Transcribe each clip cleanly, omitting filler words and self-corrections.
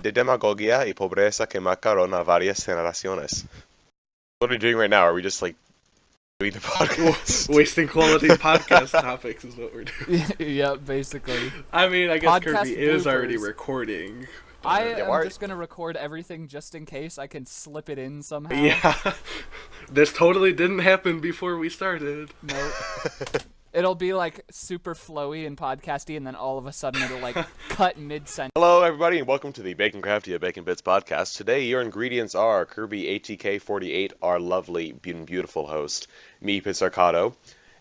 De demagogia y pobreza que marcaron a varias generaciones. What are we doing right now? Are we just like doing the podcast? Wasting quality podcast topics is what we're doing. Yeah, basically. I mean, I guess Podcast Kirby is already bloopers. recording. I Yeah, am why- just gonna record everything just in case I can slip it in somehow. Yeah. This totally didn't happen before we started. Nope. It'll be like super flowy and podcasty, and then all of a sudden it'll like cut mid-sentence. Hello, everybody, and welcome to the Baconcraftia Bacon Bits podcast. Today, your ingredients are Kirby ATK48, our lovely, beautiful host, me, Pizzarcato,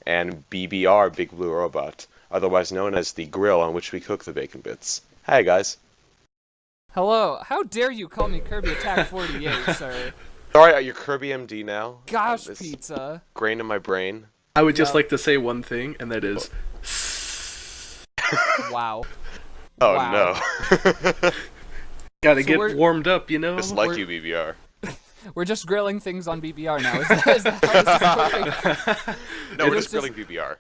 and BBR, Big Blue Robot, otherwise known as the grill on which we cook the bacon bits. Hi, guys. Hello, how dare you call me Kirby Attack 48, sir? Sorry, you're Kirby MD now. Gosh, It's pizza. grained in my brain. I would just Yeah. like to say one thing, and that is... Wow. Oh, Wow. no. Gotta So get we're- warmed up, you know? Just like We're- you, BBR. We're just grilling things on BBR now. Is that how this is working? No, It we're was just grilling BBR.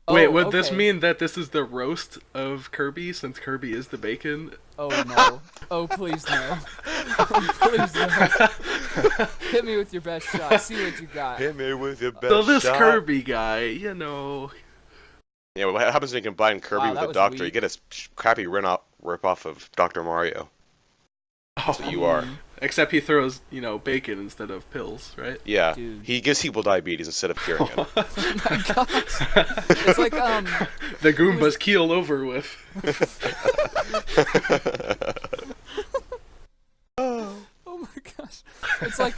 Wait, Oh, would this okay. mean that this is the roast of Kirby, since Kirby is the bacon? Oh no. Oh please no. Oh, please no. Hit me with your best shot. See what you got. Hit me with your best So this shot. Kirby guy, you know... Yeah, what happens when you combine Kirby Wow, with that a was doctor? You weak. get a crappy rip-off of Dr. Mario. That's what you are. Except he throws, you know, bacon instead of pills, right? Yeah, Dude. he gives people diabetes instead of curing them. Oh my gosh. It's like The Goombas keel over with. oh my gosh. It's like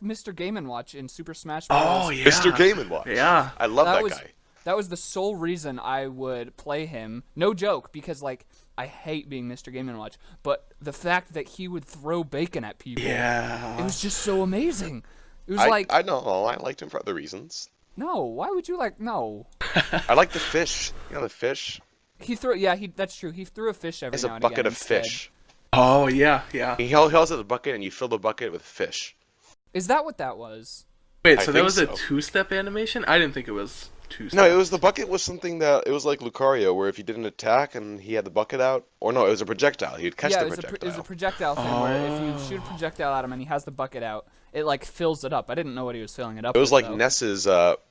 Mr. Game & Watch in Super Smash Bros. Oh, yeah. Mr. Game & Watch. Yeah. I love that was guy. that was the sole reason I would play him. No joke, because like I hate being Mr. Game & Watch, but the fact that he would throw bacon at people, it Yeah. was just so amazing. It was I like, know, I liked him for other reasons. no, why would you like, no. I like the fish. You know the fish? He threw, that's true. He threw a fish every It's now a and bucket again of instead. fish. Oh, yeah, yeah. He holds out the bucket and you fill the bucket with fish. Is that what that was? Wait, I so that think was a so. two-step animation? I didn't think it was two-step. No, it was the bucket was something that it was like Lucario, where if you did an attack and he had the bucket out, or no, it was a projectile. He'd catch Yeah, the it was, projectile. it was a projectile thing where if you shoot a projectile at him and he has the bucket out, it like fills it up. I didn't know what he was filling it up It was with, like though.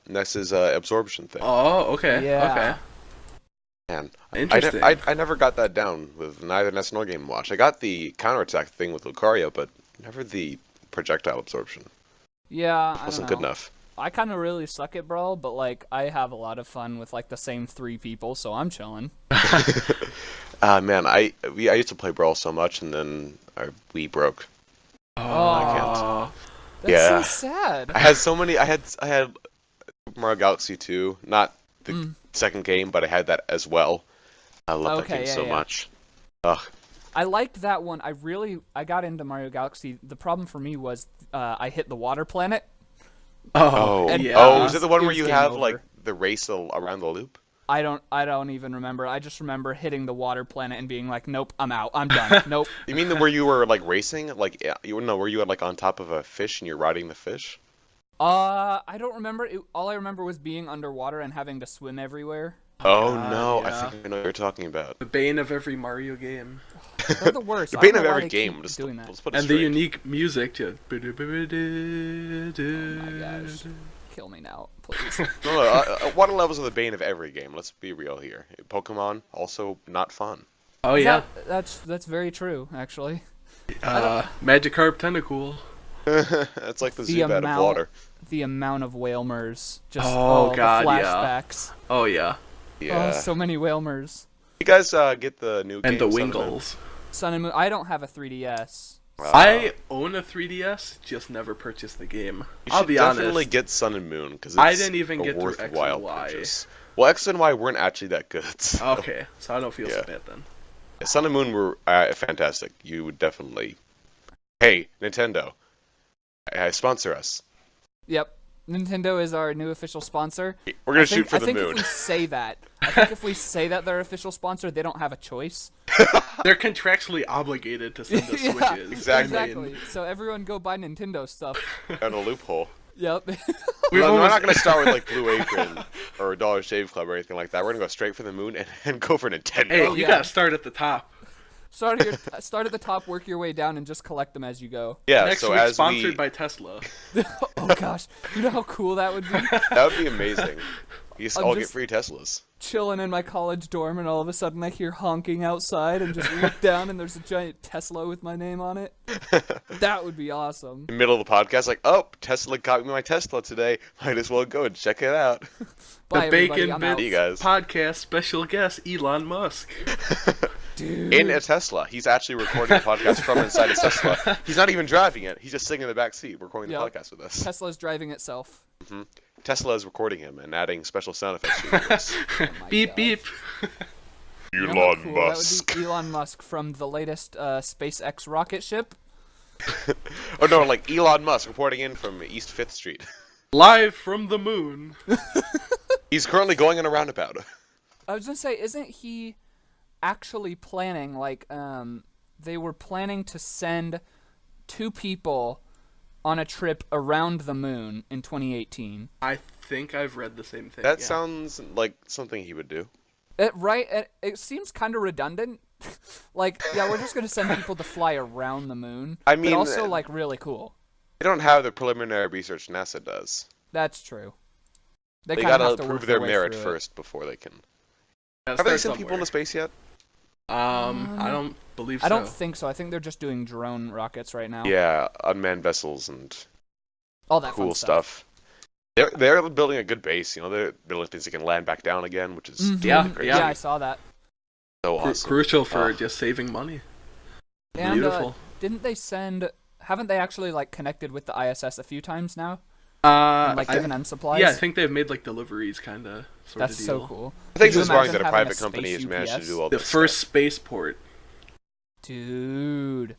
Ness's absorption thing. Oh, okay. Yeah. Okay. Man, Interesting. I never got that down with neither Ness nor Game & Watch. I got the counterattack thing with Lucario, but never the projectile absorption. Yeah, I Wasn't don't good know. enough. I kind of really suck at Brawl, but like I have a lot of fun with like the same 3 people, so I'm chilling. Man, I used to play Brawl so much, and then our Wii broke. Oh, That's Yeah. so sad. I had so many. I had Super Mario Galaxy 2, not the Mm. second game, but I had that as well. I love that Okay, game yeah, so yeah. much. Ugh. I liked that one. I got into Mario Galaxy. The problem for me was I hit the water planet. Oh, And- yeah. oh, is it the one It where was you game have over. like the race around the loop? I don't even remember. I just remember hitting the water planet and being like, nope, I'm out. I'm done. Nope. You mean where you were like racing? Like where you were like on top of a fish and you're riding the fish? I don't remember. All I remember was being underwater and having to swim everywhere. Oh God, no, yeah. I think I know what you're talking about. the bane of every Mario game. They're the worst. The I don't bane of know why every they game. keep Just doing that. let's put it And the straight. unique music, too. Oh my gosh. Kill me now, please. No, water levels are the bane of every game. Let's be real here. Pokemon also not fun. Oh, yeah. That's very true, actually. Magikarp Tentacool. It's like the The Zubat of amount- water. The amount of Whalmers, just Oh, God, the yeah. flashbacks. Oh, yeah. Yeah. Oh, so many Whalmers. You guys get the new And game, the Sun and Moon? Wingles. Sun and Moon. I don't have a 3DS. I own a 3DS, just never purchased the game. You I'll should be definitely honest. get Sun and Moon because I didn't even get through X and worthwhile Y. purchase. Well, X and Y weren't actually that good. So. Okay, so I don't feel so Yeah. bad then. Sun and Moon were fantastic. You would definitely. Hey, Nintendo, sponsor us. Yep. Nintendo is our new official sponsor. We're gonna I think, shoot for I the think moon. if we say that, they're official sponsor, they don't have a choice. They're contractually obligated to send us Yeah, Switches. exactly. Exactly. So everyone go buy Nintendo stuff. Found a loophole. Yep. We're not going to start with like Blue Apron or Dollar Shave Club or anything like that. We're going to go straight for the moon and go for Nintendo. Hey, Oh, you yeah. gotta start at the top. Start at the top, work your way down, and just collect them as you go. Yeah, Next so week, as sponsored by Tesla. Oh gosh, you know how cool that would be? that would be amazing. You just I'm all just- get free Teslas. Chilling in my college dorm, and all of a sudden I hear honking outside, and just look down, and there's a giant Tesla with my name on it. That would be awesome. In the middle of the podcast, like, oh, Tesla got me my Tesla today. Might as well go and check it out. Bye, The everybody. Bacon I'm out. See you guys. Podcast special guest Elon Musk. Dude. In a Tesla. He's actually recording the podcast from inside a Tesla. He's not even driving it. He's just sitting in the back seat recording the Yep. podcast with us. Tesla's driving itself. Tesla is recording him and adding special sound effects to his voice. Oh my Beep gosh. beep. You know how cool that would be? Elon Musk from the latest SpaceX rocket ship. Oh no, like Elon Musk reporting in from East 5th Street. Live from the moon. He's currently going in a roundabout. I was gonna say, isn't he actually planning, like, they were planning to send 2 people on a trip around the moon in 2018. I think I've read the same thing. That yeah. sounds like something he would do. It seems kind of redundant. Like, yeah, we're just gonna send people to fly around the moon. I mean, but also, like, really cool. They don't have the preliminary research NASA does. That's true. They They kinda gotta have to work prove their way merit through it. first before they can. Gotta Have they start sent people somewhere. into space yet? I don't believe so. I don't think so. I think they're just doing drone rockets right now. Yeah, unmanned vessels and All that cool fun stuff. They're building a good base. You know, they're building things that can land back down again, which is Mhm. Yeah, crazy. Yeah, I saw that. So awesome. Crucial for Oh. just saving money. And Beautiful. didn't they send? Haven't they actually like connected with the ISS a few times now? Like I- given them supplies. yeah, I think they've made like deliveries, kind of. that's of so deal. cool. I think Could you it's inspiring imagine that a having private company space has managed to UPS? do all The this first stuff. spaceport. Dude. I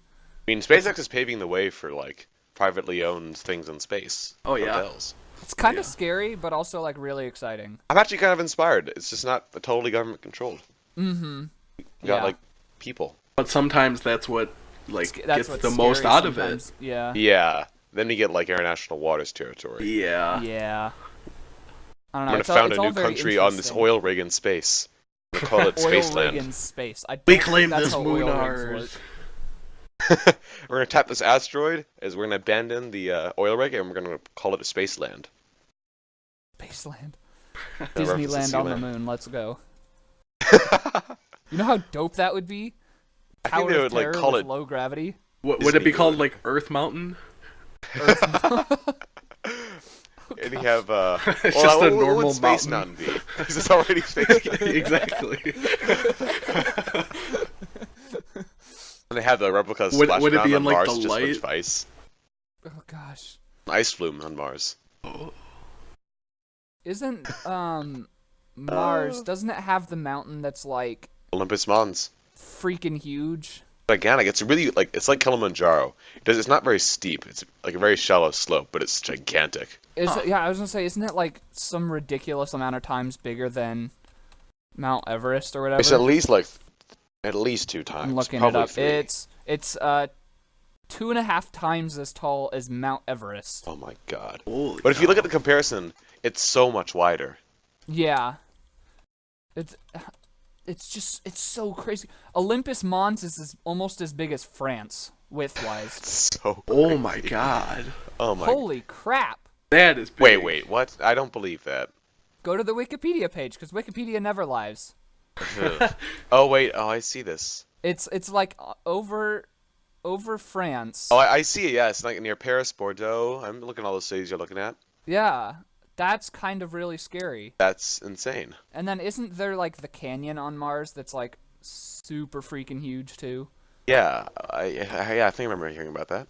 mean, SpaceX is paving the way for like privately owned things in space. Oh, yeah. Hotels. It's kind of Yeah. scary, but also like really exciting. I'm actually kind of inspired. It's just not totally government controlled. Mm-hmm. You got Yeah. like people. But sometimes that's what like That's gets what's the most scary out of it. sometimes. Yeah. Yeah. Then you get like international waters territory. Yeah. Yeah. I don't know. I'm gonna it's all- found it's a all new very country on this interesting. oil rig in space. We'll call it Oil rig Spaceland. in space. I don't We think claim that's this how moon oil rigs ours. work. We're gonna tap this asteroid as we're gonna abandon the oil rig and we're gonna call it a Spaceland. Spaceland. A reference to Disneyland on the Sealand. moon. Let's go. You know how dope that would be? I think Tower they of would like Terror call with it. low gravity. What would it be Disney called? Moon. Like Earth Mountain? And you have It's well, just a what normal would Space mountain. Mountain be? Because it's already Space Mountain. Exactly. And they have the replica Would- Splash would it Mountain be on in, like, Mars the just light? with ice. Oh gosh. An ice flume on Mars. Oh. Isn't Mars? Doesn't it have the mountain that's like Olympus Mons. freaking huge? Gigantic. It's really like it's like Kilimanjaro. It's not very steep. It's like a very shallow slope, but it's gigantic. Yeah, I was gonna say, isn't it like some ridiculous amount of times bigger than Mount Everest or whatever? It's at least like at least 2 times. I'm looking it probably up. 3. It's 2.5 times as tall as Mount Everest. Oh my god. Holy But if you look cow. at the comparison, it's so much wider. Yeah. It's so crazy. Olympus Mons is almost as big as France width-wise. It's so Oh my crazy. god. Oh my. Holy crap! That is big. Wait, what? I don't believe that. Go to the Wikipedia page because Wikipedia never lies. Oh wait, oh I see this. It's like over France. Oh, I see it. Yeah, it's like near Paris, Bordeaux. I'm looking at all those cities you're looking at. Yeah, that's kind of really scary. That's insane. And then isn't there like the canyon on Mars that's like super freaking huge too? Yeah, I think I remember hearing about that.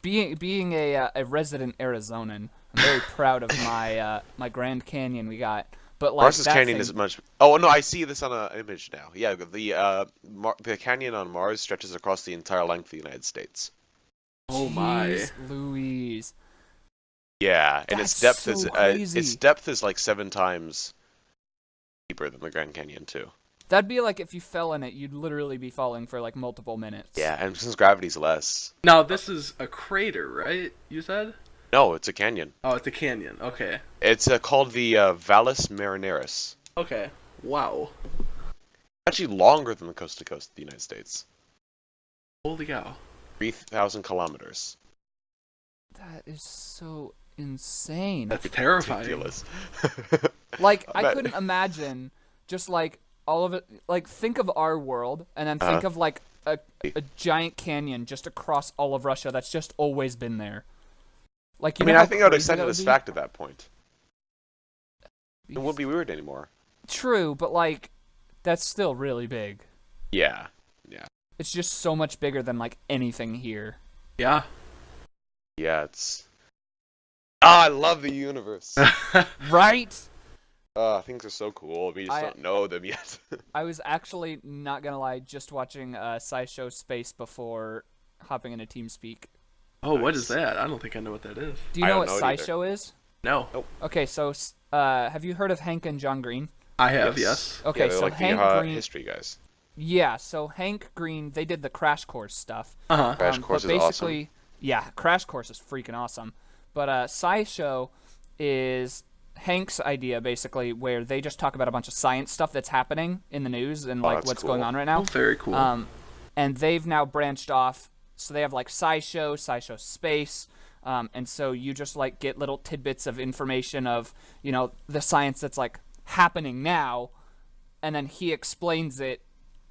Being a resident Arizonan, I'm very proud of my my Grand Canyon we got. But like Mars's that canyon thing- is much. Oh no, I see this on an image now. Yeah, the canyon on Mars stretches across the entire length of the United States. Oh my. Jeez Louise. Yeah, and That's its depth so is crazy. like 7 times deeper than the Grand Canyon too. That'd be like if you fell in it, you'd literally be falling for like multiple minutes. Yeah, and since gravity's less. Now this is a crater, right? You said? No, it's a canyon. Oh, it's a canyon. Okay. It's called the Valles Marineris. Okay. Wow. Actually longer than the coast to coast of the United States. Holy cow. 3,000 kilometers. That is so insane. That's terrifying. Ridiculous. Like, I couldn't imagine just, like, all of it. Like, think of our world, and then think of, like, a giant canyon just across all of Russia that's just always been there. Like, you know I think I would crazy accept that it as be? fact at that point. It wouldn't be weird anymore. True, but, like, that's still really big. Yeah. It's just so much bigger than, like, anything here. Yeah. Yeah, it's... I love the universe. Right? Things are so cool. We just I- don't know them yet. I was actually, not gonna lie, just watching SciShow Space before hopping into TeamSpeak. Oh, what Nice. is that? I don't think I know what that is. Do you I know don't what know it either. SciShow is? No. Okay, so have you heard of Hank and John Green? I have, yes. Okay, Yeah, they're so like Hank the Green. history guys. Yeah, so Hank Green, they did the Crash Course stuff. Uh-huh. Crash Course but is awesome. basically, yeah, Crash Course is freaking awesome. But SciShow is Hank's idea, basically, where they just talk about a bunch of science stuff that's happening in the news and like that's what's cool. going on right Oh, now. very cool. And they've now branched off, so they have like SciShow Space, and so you just like get little tidbits of information of, you know, the science that's like happening now, and then he explains it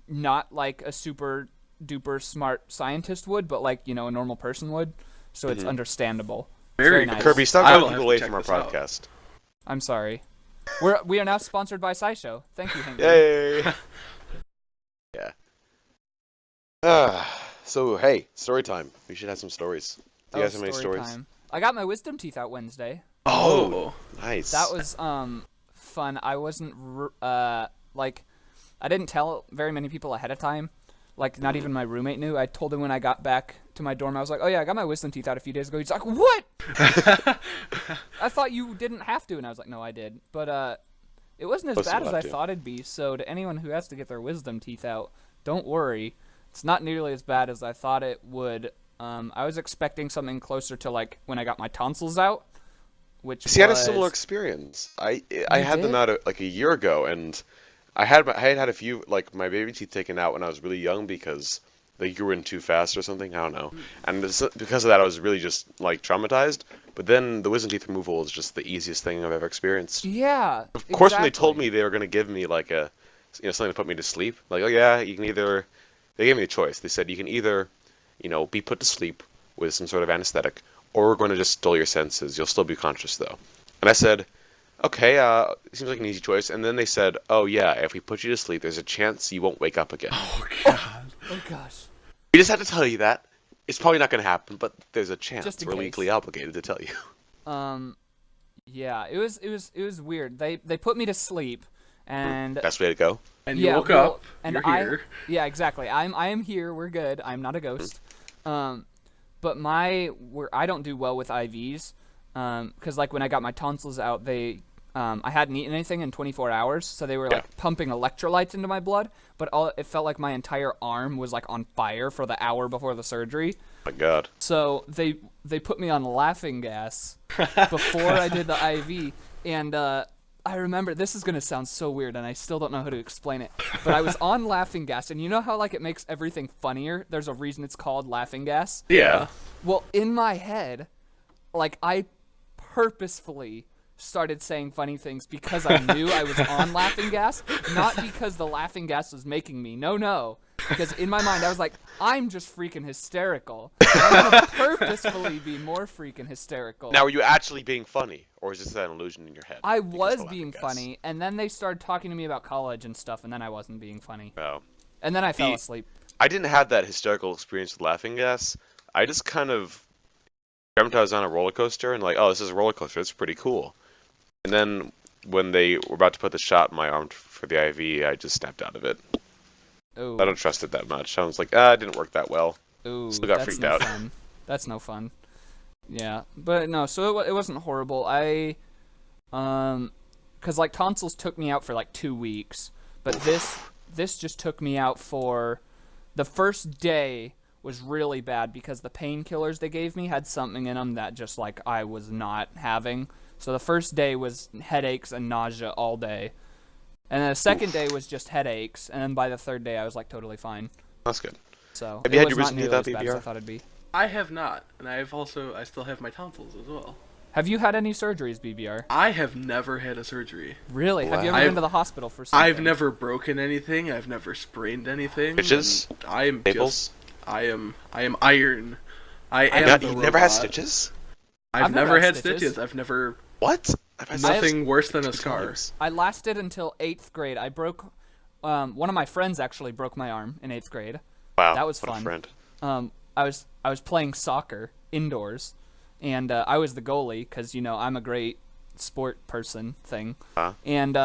not like a super duper smart scientist would, but like, you know, a normal person would, so it's understandable. It's Very nice. Kirby, stop I driving will have people to away check from our this out. podcast. I'm sorry. We are now sponsored by SciShow. Thank you, Hank. Yay! Yeah. So, hey, story time. We should have some stories. Do you guys have any story stories? time. I got my wisdom teeth out Wednesday. Oh. Nice. That was fun. I wasn't like, I didn't tell very many people ahead of time. Like, not even my roommate knew. I told him when I got back to my dorm. I was like, "Oh yeah, I got my wisdom teeth out a few days ago." He's like, "What?" I thought you didn't have to, and I was like, "No, I did." But it wasn't as Supposed to bad as I have to. thought it'd be. So to anyone who has to get their wisdom teeth out, don't worry. It's not nearly as bad as I thought it would. I was expecting something closer to like when I got my tonsils out, which See, I had a was- similar experience. I had them did? out like a year ago, and I had a few like my baby teeth taken out when I was really young because they grew in too fast or something. I don't know. And because of that, I was really just like traumatized. But then the wisdom teeth removal is just the easiest thing I've ever experienced. Yeah. Of course, when they told me they were going to give me like a, you know, something to put me to sleep, like, oh yeah, you can either, they gave me a choice. They said you can either, you know, be put to sleep with some sort of anesthetic, or we're going to just dull your senses. You'll still be conscious though. And I said, okay, it seems like an easy choice. And then they said, oh yeah, if we put you to sleep, there's a chance you won't wake up again. Oh, God. Oh gosh. We just had to tell you that. It's probably not going to happen, but there's a chance. Just in We're case. legally obligated to tell you. Yeah, it was weird. They put me to sleep, and Best way to go. And you yeah, woke well, up. and You're I, here. Yeah, exactly. I am here. We're good. I'm not a ghost. But I don't do well with IVs, because like when I got my tonsils out, I hadn't eaten anything in 24 hours, so they were like pumping electrolytes into my blood. But it felt like my entire arm was like on fire for the hour before the surgery. My God. So they put me on laughing gas before I did the IV, and I remember, this is gonna sound so weird, and I still don't know how to explain it, but I was on laughing gas, and you know how like it makes everything funnier? There's a reason it's called laughing gas. Yeah. Well, in my head, like I purposefully started saying funny things because I knew I was on laughing gas, not because the laughing gas was making me. No. Because in my mind, I was like, I'm just freaking hysterical. I'm gonna purposefully be more freaking hysterical. Now, were you actually being funny, or is this an illusion in your head? I Because was the laughing being gas? funny, and then they started talking to me about college and stuff, and then I wasn't being funny. Oh. And then I fell The- asleep. I didn't have that hysterical experience with laughing gas. I just kind of dreamt I was on a roller coaster and like, oh, this is a roller coaster. It's pretty cool. And then when they were about to put the shot in my arm for the IV, I just snapped out of it. Oh, I don't trust it that much. I was like, it didn't work that well. Still got that's freaked no out. fun. That's no fun. Yeah, but no, so it wasn't horrible. Cause like tonsils took me out for like 2 weeks, but this just took me out for the first day was really bad because the painkillers they gave me had something in them that just like I was not having. So the first day was headaches and nausea all day. And then the second day was just headaches, and then by the third day I was like totally fine. That's good. So Have you it had was your not wisdom nearly teeth out, as bad as I BBR? thought it'd be. I have not, and I still have my tonsils as well. Have you had any surgeries, BBR? I have never had a surgery. Really? Have you ever Wow. been to the hospital for something? I've never broken anything. I've never sprained anything. Stitches? and I am Staples? I am iron. I am You've the never had robot. stitches? I've never never had had stitches. stitches. I've never What? I've had nothing worse than a two scar. times. I lasted until 8th grade. I broke. One of my friends actually broke my arm in 8th grade. Wow, That was what fun. a friend. I was playing soccer indoors, and I was the goalie because I'm a great sport person thing. And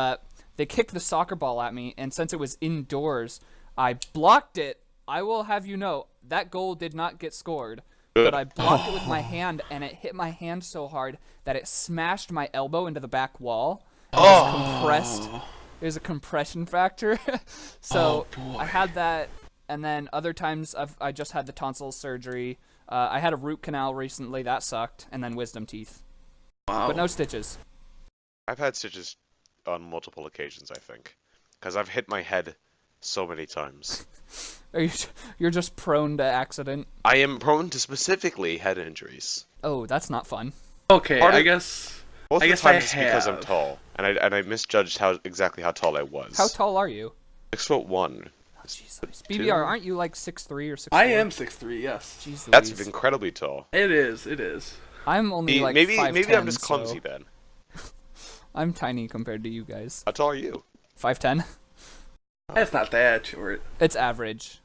they kicked the soccer ball at me, and since it was indoors, I blocked it. I will have you know that goal did not get scored, but I blocked it with my hand, and it hit my hand so hard that it smashed my elbow into the back wall. It was compressed. There's a compression factor. So I had that, and then other times I just had the tonsil surgery. I had a root canal recently. That sucked. And then wisdom teeth. Wow. But no stitches. I've had stitches on multiple occasions, I think. Because I've hit my head so many times. You're just prone to accident? I am prone to specifically head injuries. Oh, that's not fun. Okay, Part of- I guess. Most I of the guess I time it's because I'm have. tall. And I misjudged exactly how tall I was. How tall are you? 6'1". Jesus. BBR, aren't you like 6'3" or 6'4"? I am 6'3", yes. Jeez That's Louise. incredibly tall. It is. I'm only like maybe 5'10", I'm just clumsy so then. I'm tiny compared to you guys. How tall are you? 5'10". That's not that short. It's average.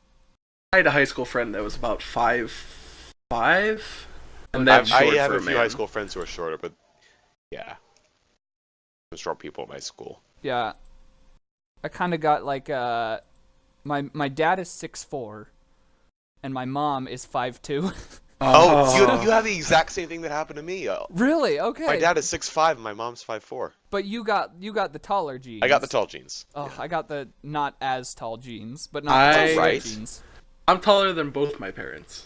I had a high school friend that was about 5'5", and that's I short have for a a few man. high school friends who are shorter, but yeah. Some short people at my school. Yeah. I kind of got like my dad is 6'4", and my mom is 5'2". Oh, you have the exact same thing that happened to me. Really? Okay. My dad is 6'5" and my mom's 5'4". But you got the taller genes. I got the tall genes. Oh, I got the not as tall genes, but not I- tall Right. genes. I'm taller than both my parents,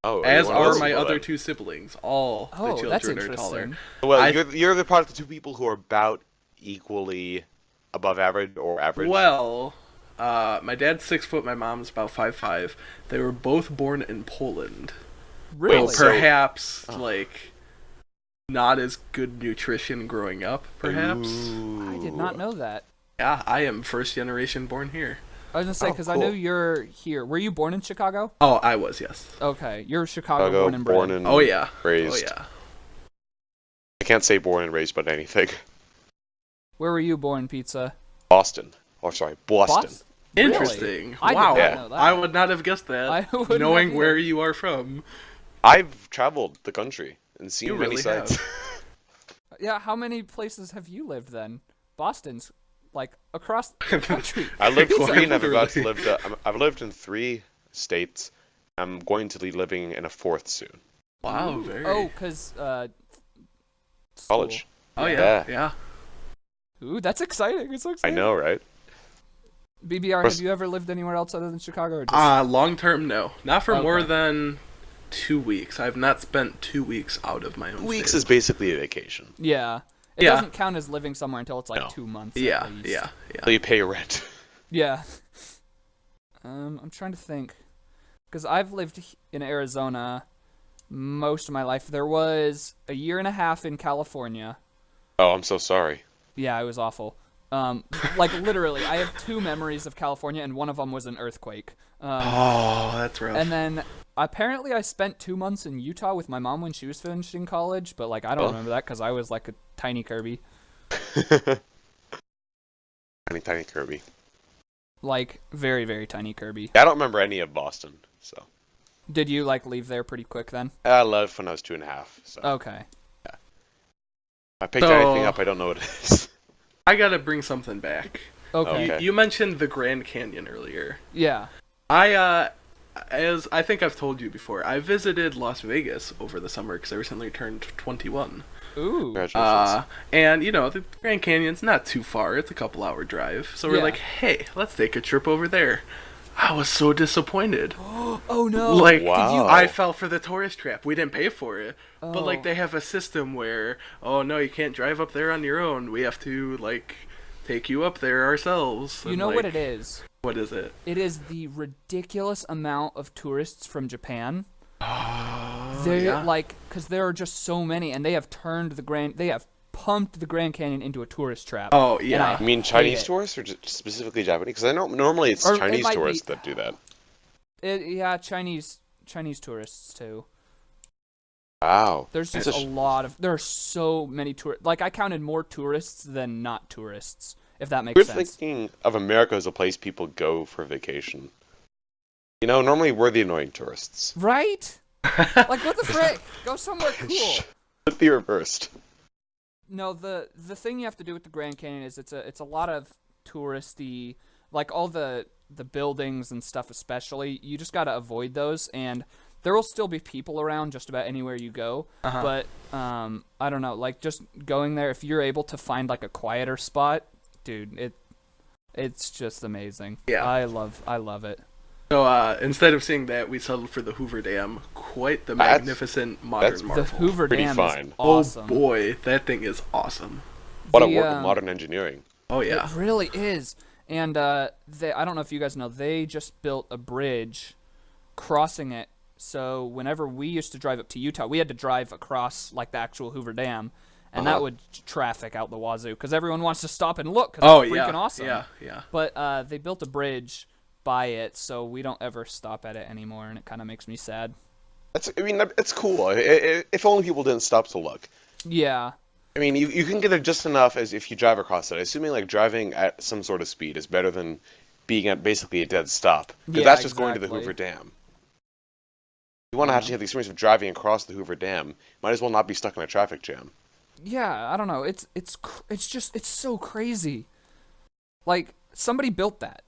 Oh, as you one of are those my people other then. two siblings. All Oh, the that's children are taller. interesting. Well, I- you're the product of two people who are about equally above average or average. Well, my dad's 6 foot, my mom's about 5'5". They were both born in Poland. Really? so- Perhaps like not as good nutrition growing up. Perhaps. I did not know that. Yeah, I am first generation born here. I was gonna say Oh, because I cool. know you're here. Were you born in Chicago? Oh, I was, yes. Okay, you're Chicago, Chicago, born and bred. born and Oh yeah. raised. Oh yeah. I can't say born and raised, but anything. Where were you born, Pizza? Boston. Oh, sorry, Boston. Boston? Really? Interesting. I did Wow. not Yeah. know that. I would not have guessed that. I wouldn't knowing have where either. you are from. I've traveled the country and seen You many really sights. Yeah, how many places have you lived then? Boston's like across the country. I lived Pizza. three, and I've about to Literally. live. I've lived in 3 states. I'm going to be living in a 4th soon. Wow, very. Oh, cause College. Oh Yeah. yeah. Ooh, that's exciting. It's so I exciting. know, right? BBR, Course- have you ever lived anywhere else other than Chicago? Or just... Long term, no. Not for more Okay. than 2 weeks. I've not spent 2 weeks out of my own Weeks state. is basically a vacation. Yeah. It Yeah. doesn't count as living somewhere until it's like No. 2 months. Yeah, At least. yeah. So you pay rent. Yeah. I'm trying to think, because I've lived in Arizona most of my life. There was a year and a half in California. Oh, I'm so sorry. Yeah, it was awful. Like literally, I have 2 memories of California, and one of them was an earthquake. Oh, that's rough. And then apparently I spent 2 months in Utah with my mom when she was finishing college, but like I don't Oh. remember that because I was like a tiny Kirby. Tiny Kirby. Like very, very tiny Kirby. I don't remember any of Boston, so Did you like leave there pretty quick then? I left when I was 2.5. So Okay. I picked So- anything up, I don't know what it is. I gotta bring something back. Okay. Okay. You mentioned the Grand Canyon earlier. Yeah. As I think I've told you before, I visited Las Vegas over the summer because I recently turned 21. Ooh. Congratulations. And the Grand Canyon's not too far. It's a couple-hour drive. So we're Yeah. like, hey, let's take a trip over there. I was so disappointed. Oh Oh no! Like, Wow. I fell for the tourist trap. We didn't pay for it, but Oh. like they have a system where, oh no, you can't drive up there on your own. We have to like take you up there ourselves. You And, know like, what it is? What is it? It is the ridiculous amount of tourists from Japan. Oh, They yeah. like because there are just so many, and they have pumped the Grand Canyon into a tourist trap. Oh, and yeah. I You mean hate Chinese it. tourists or just specifically Japanese? Because I know normally it's Or it Chinese might be- tourists that do that. Yeah, Chinese tourists too. Wow. There's That's just a a lot of there are so many tourists. Like I counted more tourists than not tourists, if that makes We're sense. thinking of America as a place people go for vacation. You know, normally we're the annoying tourists. Right? Like what the frick? Go somewhere cool. Should be reversed. No, the thing you have to do with the Grand Canyon is it's a lot of touristy, like all the buildings and stuff especially. You just got to avoid those, and there will still be people around just about anywhere you go. Uh-huh. But I don't know, like just going there, if you're able to find like a quieter spot, dude, it's just amazing. Yeah. I love it. So instead of seeing that, we settled for the Hoover Dam. Quite the That's- magnificent that's modern The marvel. Hoover Pretty Dam fine. is awesome. Oh boy, that thing is awesome. What a The, work of modern engineering. Oh yeah. It really is. And I don't know if you guys know, they just built a bridge crossing it. So whenever we used to drive up to Utah, we had to drive across like the actual Hoover Dam, and that would traffic out the wazoo because everyone wants to stop and look because Oh it's yeah. freaking awesome. Yeah. But they built a bridge by it, so we don't ever stop at it anymore, and it kind of makes me sad. It's cool. If only people didn't stop to look. Yeah. I mean, you can get it just enough as if you drive across it. Assuming like driving at some sort of speed is better than being at basically a dead stop. Because Yeah, that's just going to the exactly. Hoover Dam. You want to actually have the experience of driving across the Hoover Dam, might as well not be stuck in a traffic jam. Yeah, I don't know. It's so crazy. Like somebody built that.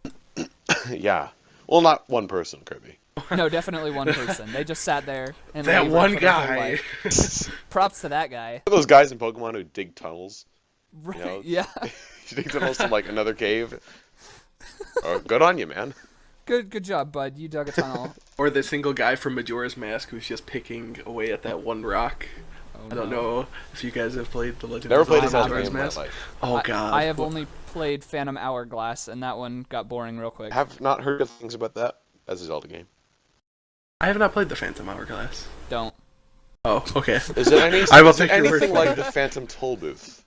Yeah. Well, not one person, Kirby. No, definitely one person. They just sat there and That labored one for their whole guy. life. Props to that guy. Those guys in Pokemon who dig tunnels. Right? know, Yeah. You dig tunnels to like another cave. Oh, good on you, man. Good job, bud. You dug a tunnel. Or the single guy from Majora's Mask who's just picking away at that one rock. Oh, I don't know if you guys have played The Legend Never of played a Zelda Zelda game Majora's in my Mask. life. Oh god. I have only played Phantom Hourglass, and that one got boring real quick. Have not heard good things about that as a Zelda game. I have not played the Phantom Hourglass. Don't. Oh, okay. Is it any, I will is it take your word anything for like it. the Phantom Tollbooth?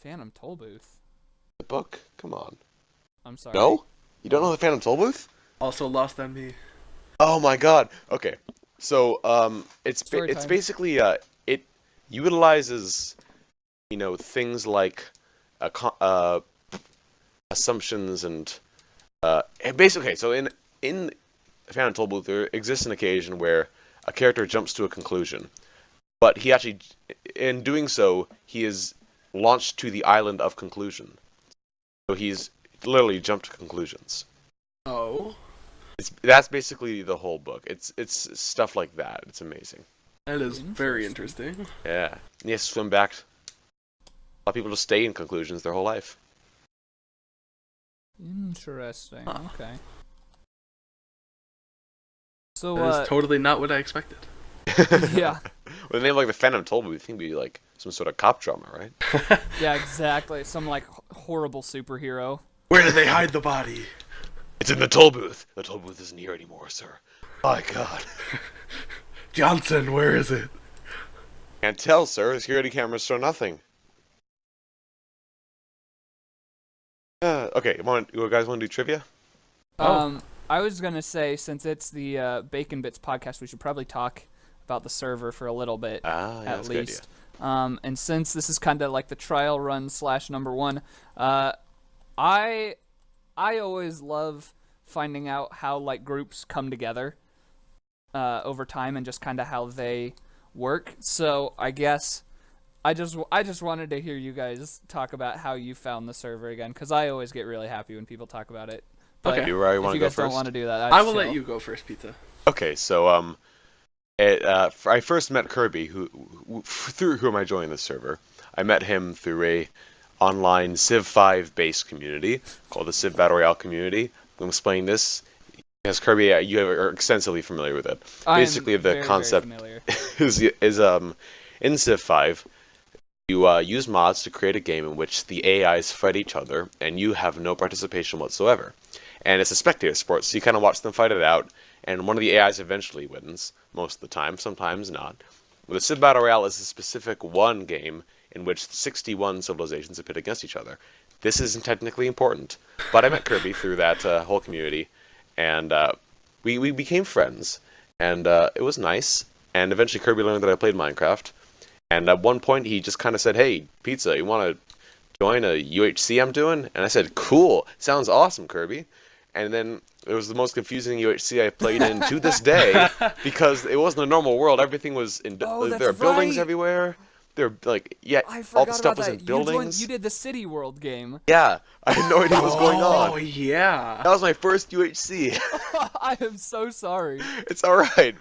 Phantom Tollbooth. The book? Come on. I'm sorry. No? You don't know the Phantom Tollbooth? Also lost on me. Oh my god. Okay. So, it's Story it's time. basically it utilizes, you know, things like assumptions and basically, okay, so in Phantom Tollbooth there exists an occasion where a character jumps to a conclusion, but he actually, in doing so, he is launched to the island of conclusion. So he's literally jumped to conclusions. Oh. That's basically the whole book. It's stuff like that. It's amazing. That is very interesting. Yeah. And he has to swim back. A lot of people just stay in conclusions their whole life. Interesting. Huh. Okay. So, That is totally not what I expected. yeah. With a name like the Phantom Tollbooth, it can be like some sort of cop drama, right? Yeah, exactly. Some, like, horrible superhero. Where did they hide the body? It's in the Tollbooth. The Tollbooth isn't here anymore, sir. My God. Johnson, where is it? Can't tell, sir. The security cameras show nothing. Okay, you guys want to do trivia? I was gonna say, since it's the Bacon Bits podcast, we should probably talk about the server for a little bit, Yeah, at that's a good least. And since this is kind of like the trial run / number one, I always love finding out how like groups come together over time and just kind of how they work. So I guess I just wanted to hear you guys talk about how you found the server again, because I always get really happy when people talk about it. But Okay. You want if to you go guys don't first? want to do that, I will let you go first, Pizza. Okay, so I first met Kirby, through whom I joined this server. I met him through a online Civ 5 based community called the Civ Battle Royale community. I'm explaining this. Yes, Kirby, you are extensively familiar with it. I'm Basically, the very, concept very familiar. is in Civ 5, you use mods to create a game in which the AIs fight each other, and you have no participation whatsoever. And it's a spectator sport, so you kind of watch them fight it out, and one of the AIs eventually wins, most of the time, sometimes not. But the Civ Battle Royale is a specific one game in which 61 civilizations are pit against each other. This isn't technically important, but I met Kirby through that whole community, and we became friends, and it was nice. And eventually Kirby learned that I played Minecraft, and at one point he just kind of said, "Hey, Pizza, you want to join a UHC I'm doing?" And I said, "Cool, sounds awesome, Kirby." And then it was the most confusing UHC I've played in to this day, because it wasn't a normal world. Everything was in there are buildings right. everywhere. There like I all the forgot stuff about was that. in buildings. You did the City World game. Yeah, I had no idea what was going Oh, on. yeah. That was my first UHC. I am so sorry. It's all right.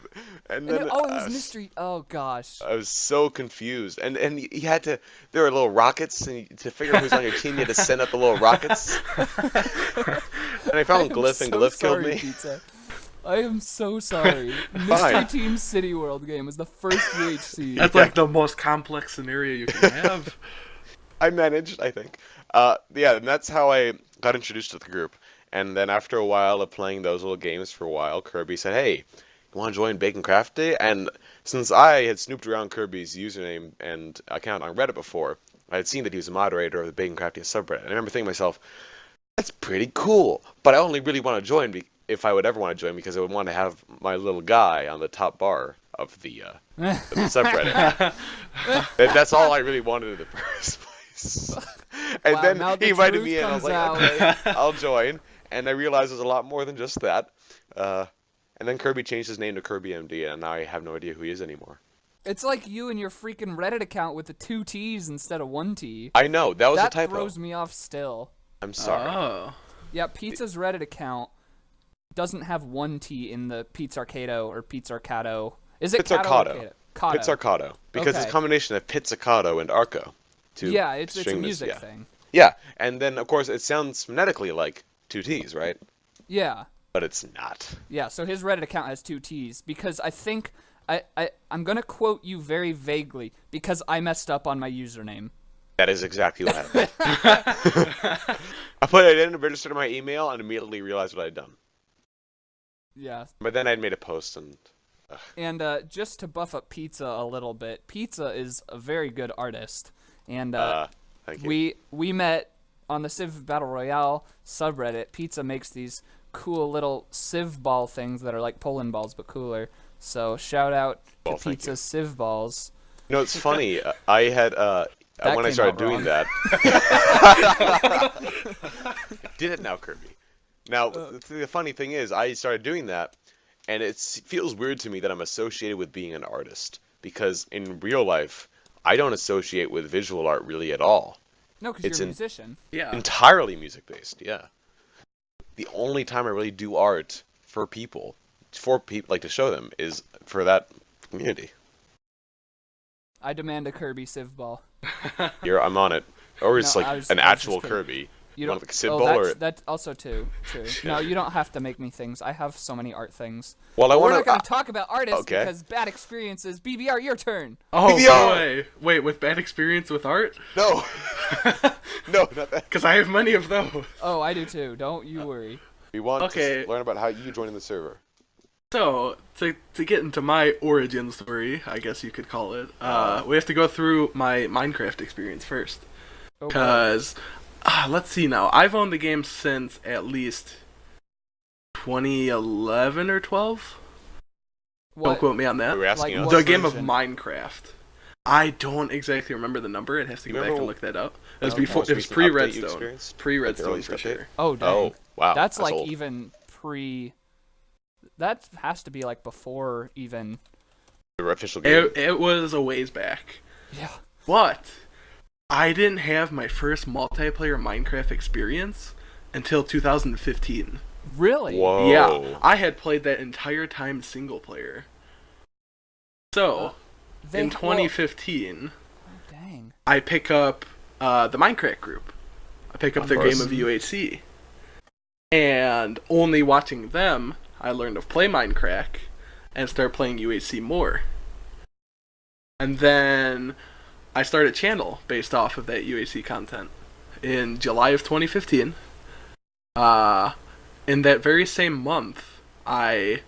And And then it was mystery. Oh gosh. I was so confused, and you had to. There were little rockets, and to figure out who's on your team, you had to send up the little rockets. And I found Glyph, and Glyph killed me. Pizza. I am so sorry. Mystery Team City World game was the first UHC. That's like the most complex scenario you can have. I managed, I think. Yeah, and that's how I got introduced to the group. And then after a while of playing those little games for a while, Kirby said, "Hey, you want to join Baconcraftia?" And since I had snooped around Kirby's username and account on Reddit before, I had seen that he was a moderator of the Baconcraftia subreddit. And I remember thinking to myself, that's pretty cool. But I only really want to join if I would ever want to join, because I would want to have my little guy on the top bar of the subreddit. That's all I really wanted in the first place. And Wow, then now the he invited truth me in, and I was comes like, out. okay, I'll join. And I realized there's a lot more than just that. And then Kirby changed his name to Kirby MD, and now I have no idea who he is anymore. It's like you and your freaking Reddit account with the 2 T's instead of 1 T. I know, that was a That typo. throws me off still. I'm sorry. Oh. Yeah, Pizza's Reddit account doesn't have 1 T in the Pizzarcato or Pizzarcato. Is it Pizzarcato. Cato? Pizzarcato. Because it's Okay. a combination of pizzicato and arco. Yeah, it's a string this- music yeah. thing. Yeah, and then, of course, it sounds phonetically like 2 T's, right? Yeah. But it's not. Yeah, so his Reddit account has 2 T's because I think I'm going to quote you very vaguely because I messed up on my username. That is exactly what happened. I put it in, registered my email, and immediately realized what I had done. Yeah. But then I'd made a post, and And just to buff up Pizza a little bit, Pizza is a very good artist. And thank you. we met on the Civ Battle Royale subreddit. Pizza makes these cool little Civ ball things that are like Poland balls but cooler. So shout out to Well, thank Pizza's Civ balls. You know, it's funny. I had when I came started out doing wrong. that. Did it now, Kirby. Now, the funny thing is, I started doing that, and it feels weird to me that I'm associated with being an artist, because in real life, I don't associate with visual art really at all. No, because It's you're a in- musician. Yeah. Entirely music-based, yeah. The only time I really do art for people, like to show them, is for that community. I demand a Kirby Civ ball. Here, I'm on it. Or it's No, like I was an just actual kidding. Kirby. You want don't. like a Civ ball, or that's also true. No, you don't have to make me things. I have so many art things. well, I We're want not going to. to talk about artists okay. because bad experiences. BBR, your turn. Oh, PBR! boy. Wait, with bad experience with art? No, no, not that. Because I have many of those. Oh, I do too. Don't you worry. We want Okay. to learn about how you joined the server. So, to get into my origin story, I guess you could call it, we have to go through my Minecraft experience first. Okay. Because, let's see now, I've owned the game since at least 2011 or 12? Don't What? quote me on that. We were asking Like us. what The game of version? Minecraft. I don't exactly remember the number. It has to go back Remember and look that up. It was the before. most It was recent update you pre-Redstone. experienced? Pre-Redstone Like the for earliest update? sure. Oh, dang. Oh, wow. That's like old. even pre. That has to be like before even. The official game. It was a ways back. Yeah. But I didn't have my first multiplayer Minecraft experience until 2015. Really? Whoa. Yeah, I had played that entire time single player. So, They- in well, 2015, dang. I pick up the Minecraft group. I pick up Of their course. game of UHC. And only watching them, I learned to play Minecraft and started playing UHC more. And then I started a channel based off of that UHC content in July of 2015. In that very same month, I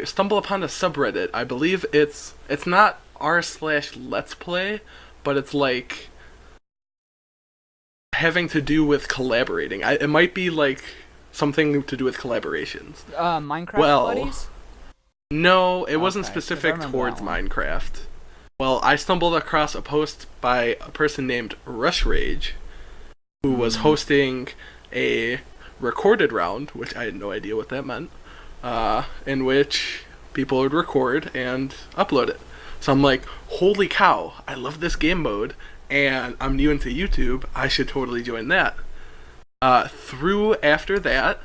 stumbled upon a subreddit. I believe it's not r/let's play, but it's like having to do with collaborating. It might be like something to do with collaborations. Minecraft buddies? No, it wasn't Okay, 'cause I specific remember towards that one. Minecraft. Well, I stumbled across a post by a person named Rush Rage, who was hosting a recorded round, which I had no idea what that meant, in which people would record and upload it. So I'm like, holy cow, I love this game mode, and I'm new into YouTube, I should totally join that. After that,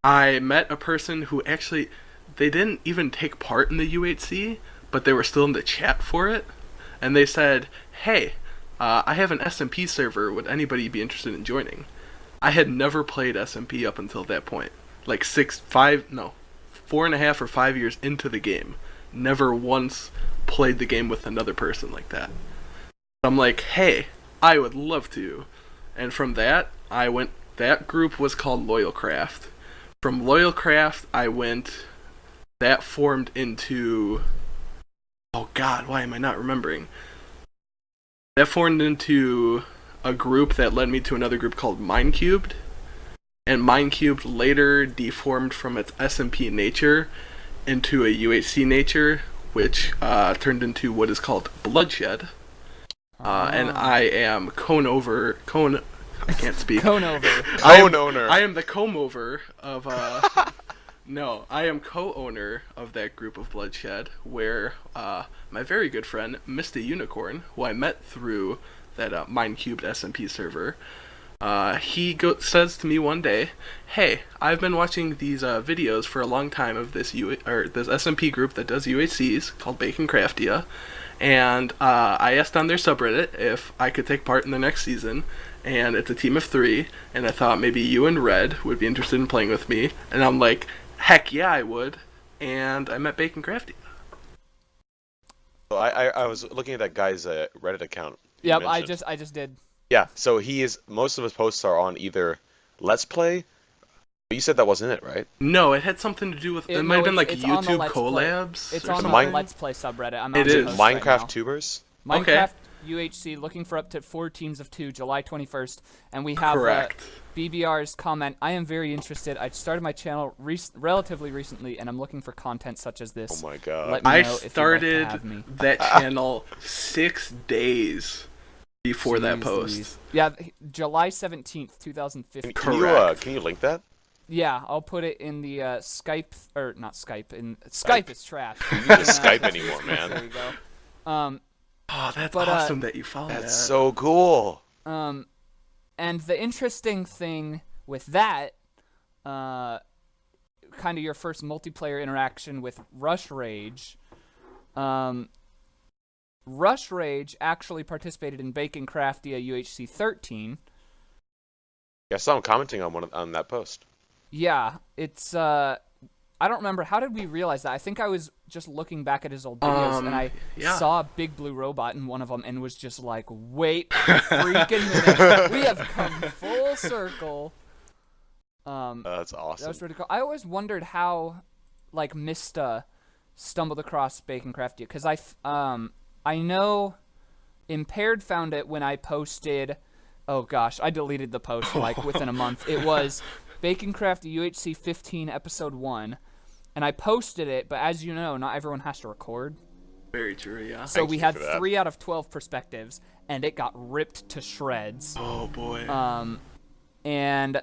I met a person who actually, they didn't even take part in the UHC, but they were still in the chat for it, and they said, hey, I have an SMP server, would anybody be interested in joining? I had never played SMP up until that point. Like 4.5 or 5 years into the game. Never once played the game with another person like that. I'm like, hey, I would love to. And from that, that group was called Loyalcraft. From Loyalcraft, that formed into, oh god, why am I not remembering? That formed into a group that led me to another group called Mindcubed. And Mindcubed later deformed from its SMP nature into a UHC nature, which turned into what is called Bloodshed. And I am I can't speak. Cone over. Co-owner. I am the comb-over of, no, I am co-owner of that group of Bloodshed, where my very good friend, Mr. Unicorn, who I met through that Mindcubed SMP server, he says to me one day, hey, I've been watching these videos for a long time of this this SMP group that does UHCs called Baconcraftia, and I asked on their subreddit if I could take part in the next season, and it's a team of 3, and I thought maybe you and Red would be interested in playing with me, and I'm like, heck yeah, I would, and I met Baconcraftia. So I was looking at that guy's Reddit account. you Yep, I mentioned. just did. Yeah, so most of his posts are on either Let's Play. But you said that wasn't it, right? No, it had something to do with, it might have been like it's on the YouTube Let's Play. collabs It's or on the something. Let's Play subreddit. I'm It on the is. post right Minecraft now. tubers? Minecraft UHC looking for up to 4 teams of 2, July 21st, and we have Correct. BBR's comment. I am very interested. I started my channel relatively recently, and I'm looking for content such as this. Oh my god. Let me I know if you'd like to started have me. that channel 6 days before that Jeez post. Louise. Yeah, July 17th, 2015. Correct. Can you link that? Yeah, I'll put it in the Skype, or not Skype. Skype is trash. You need to Skype anymore, There man. you go. Oh, that's But, awesome that you found that. That's so cool. And the interesting thing with that, kind of your first multiplayer interaction with Rush Rage, Rush Rage actually participated in Baconcraftia UHC 13. Yeah, I saw him commenting on that post. Yeah, it's I don't remember, how did we realize that? I think I was just looking back at his old videos and I saw a Big Blue Robot in one of them and was just like, wait a freaking minute, we have come full circle. That's awesome. That was really cool. I always wondered how, like, Mista stumbled across Baconcraftia, because I know Impaired found it when I posted, oh gosh, I deleted the post like within a month. It was Baconcraftia UHC 15 episode 1, and I posted it, but as you know, not everyone has to record. Very true, yeah. So we you had for that. 3 out of 12 perspectives, and it got ripped to shreds. Oh boy. And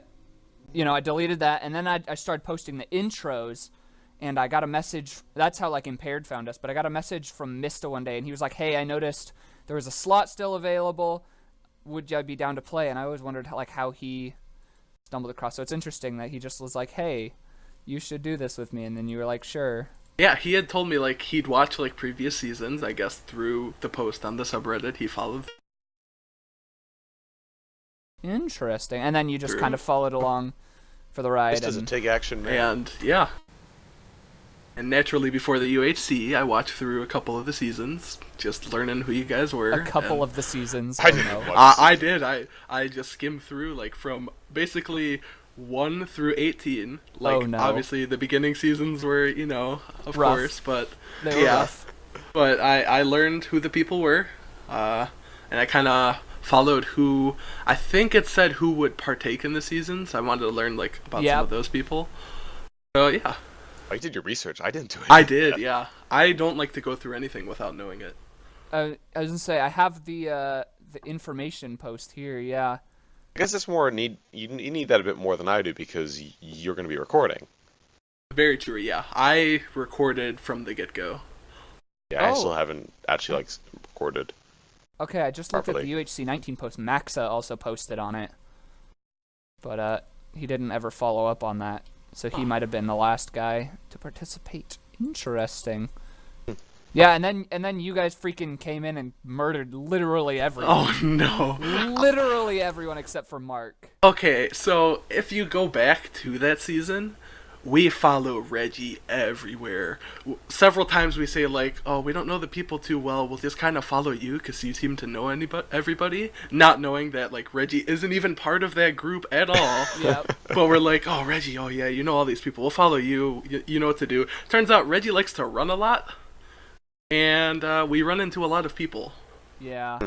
you know, I deleted that, and then I started posting the intros, and I got a message. That's how, like, Impaired found us, but I got a message from Mista one day, and he was like, hey, I noticed there was a slot still available. Would you be down to play? And I always wondered how he stumbled across. So it's interesting that he just was like, hey, you should do this with me, and then you were like, sure. Yeah, he had told me, like, he'd watch, like, previous seasons, I guess, through the post on the subreddit he followed. Interesting. And then you just True. kind of followed along for the ride. This doesn't take action, man. And, yeah. And naturally, before the UHC, I watched through a couple of the seasons, just learning who you guys were. A couple of the seasons. I Oh, didn't no. watch I did. I just skimmed through like from basically 1 through 18. Like Oh, no. obviously the beginning seasons were, of Rough. course, but They were yeah. rough. But I learned who the people were, and I kind of followed who I think it said who would partake in the seasons. I wanted to learn like about some of those people. So yeah, I did your research. I didn't do it. I did. Yeah, I don't like to go through anything without knowing it. I was gonna say I have the information post here. Yeah. I guess it's more you need that a bit more than I do because you're going to be recording. Very true. Yeah, I recorded from the get-go. Yeah, I Oh. still haven't actually recorded. Okay, I just looked at Properly. the UHC 19 post. Maxa also posted on it, but he didn't ever follow up on that, so he might have been the last guy to participate. Interesting. Yeah, and then you guys freaking came in and murdered literally everyone. Oh no. Literally everyone except for Mark. Okay, so if you go back to that season, we follow Reggie everywhere. Several times we say like, "Oh, we don't know the people too well. We'll just kind of follow you because you seem to know everybody," not knowing that like Reggie isn't even part of that group at all. Yep. But we're like, "Oh, Reggie, oh yeah, you know all these people. We'll follow you. You know what to do." Turns out Reggie likes to run a lot, and we run into a lot of people. Yeah.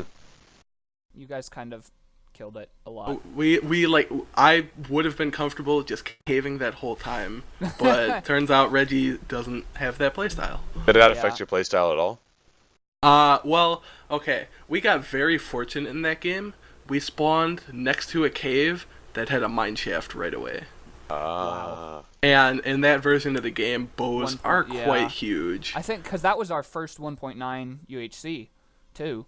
You guys kind of killed it a lot. We like I would have been comfortable just caving that whole time, but turns out Reggie doesn't have that playstyle. Did that Yeah. affect your playstyle at all? Well, okay. We got very fortunate in that game. We spawned next to a cave that had a mine shaft right away. Wow. And in that version of the game, bows are yeah. quite huge. I think because that was our first 1.9 UHC, too.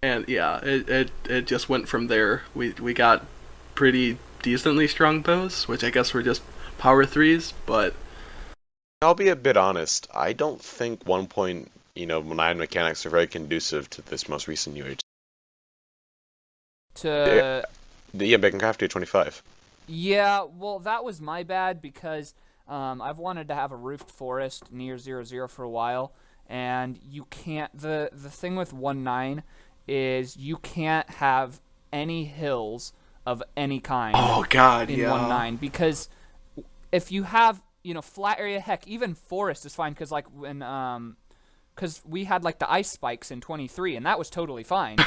And yeah, it just went from there. We got pretty decently strong bows, which I guess were just power 3s, but I'll be a bit honest. I don't think 1.9 mechanics are very conducive to this most recent UH. To Yeah, Baconcraftia 25. Yeah, well, that was my bad because I've wanted to have a roofed forest near 0-0 for a while, and you can't. The thing with 1.9 is you can't have any hills of any kind oh god, in yeah. 1.9 because if you have flat area, heck, even forest is fine because like when because we had like the ice spikes in 23 and that was totally fine.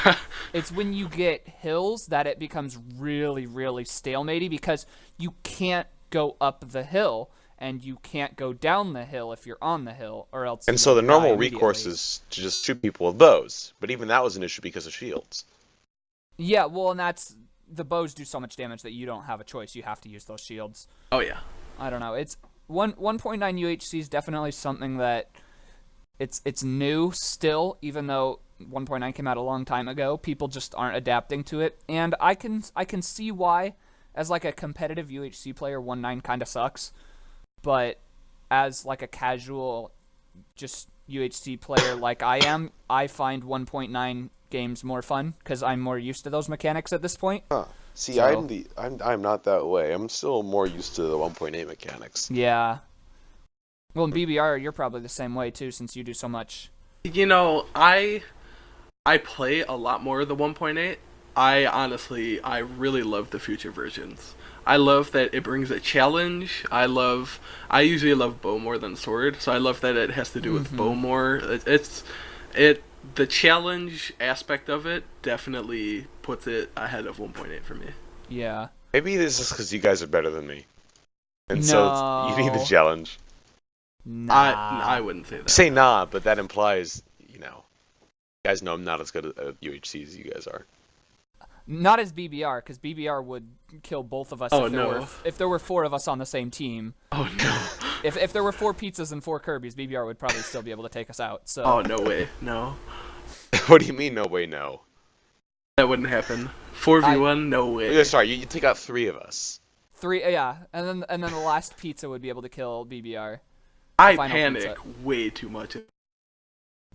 It's when you get hills that it becomes really, really stalematy because you can't go up the hill and you can't go down the hill if you're on the hill, or else. And so the die normal recourse immediately. is to just shoot people with bows, but even that was an issue because of shields. Yeah, well, and that's the bows do so much damage that you don't have a choice. You have to use those shields. Oh yeah. I don't know. It's 1.9 UHC is definitely something that it's new still, even though 1.9 came out a long time ago. People just aren't adapting to it, and I can see why. As like a competitive UHC player, 1.9 kind of sucks, but as like a casual, just UHC player like I am, I find 1.9 games more fun because I'm more used to those mechanics at this point. Huh. See, So- I'm not that way. I'm still more used to the 1.8 mechanics. Yeah. Well, in BBR, you're probably the same way too, since you do so much. I play a lot more of the 1.8. I really love the future versions. I love that it brings a challenge. I usually love bow more than sword, so I love that it has to do with bow more. The challenge aspect of it definitely puts it ahead of 1.8 for me. Yeah. Maybe this is because you guys are better than me. And so you need the No. challenge. Nah. I wouldn't say that. Say nah, but that implies, you guys know I'm not as good at UHC as you guys are. Not as BBR, because BBR would kill both of us Oh, if there were 4 of us on the same team. Oh no. If there were 4 pizzas and 4 Kirby's, BBR would probably still be able to take us out. So Oh no way. No. What do you mean, no way, no? That wouldn't happen. 4v1, no way. Yeah, sorry, you take out 3 of us. 3, yeah, and then the last pizza would be able to kill BBR. I Final panic pizza. way too much.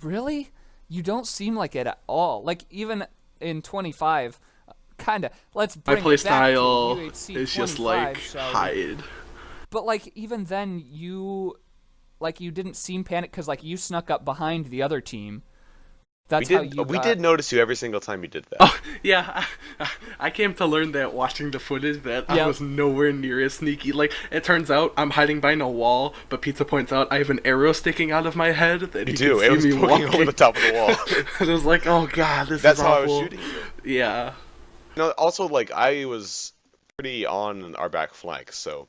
Really? You don't seem like it at all. Like even in 25, kinda. Let's My bring it back to playstyle UHC is just 25, like shall we? hide. But like even then, you like you didn't seem panicked because like you snuck up behind the other team. That's We how did. you We got... did notice you every single time you did that. Oh, yeah. I came to learn that watching the footage that I Yep. was nowhere near as sneaky. Like, it turns out I'm hiding behind a wall, but Pizza points out I have an arrow sticking out of my head that You he do. can see It was me poking walking. over the top of the wall. And I was like, oh god, this That's is how I awful. was shooting you. Yeah. Also, like, I was pretty on our back flank, so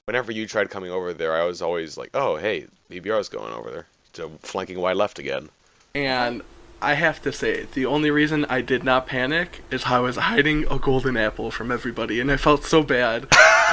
whenever you tried coming over there, I was always like, oh, hey, BBR's going over there. So flanking wide left again. And I have to say, the only reason I did not panic is how I was hiding a golden apple from everybody, and I felt so bad.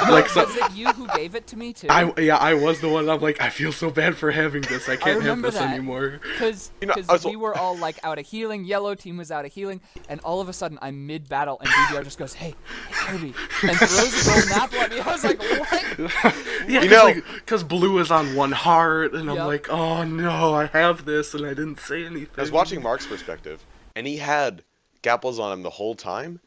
Like, so, Was it you who gave it to me too? I was the one. I'm like, I feel so bad for having this. I can't have remember this that. anymore. Because also- we were all like out of healing, yellow team was out of healing, and all of a sudden I'm mid battle and BBR just goes, hey Kirby, and throws a golden apple at me. I was like, what? Yeah, because blue is on one heart, and I'm Yep. like, oh no, I have this, and I didn't say anything. I was watching Mark's perspective, and he had gapples on him the whole time,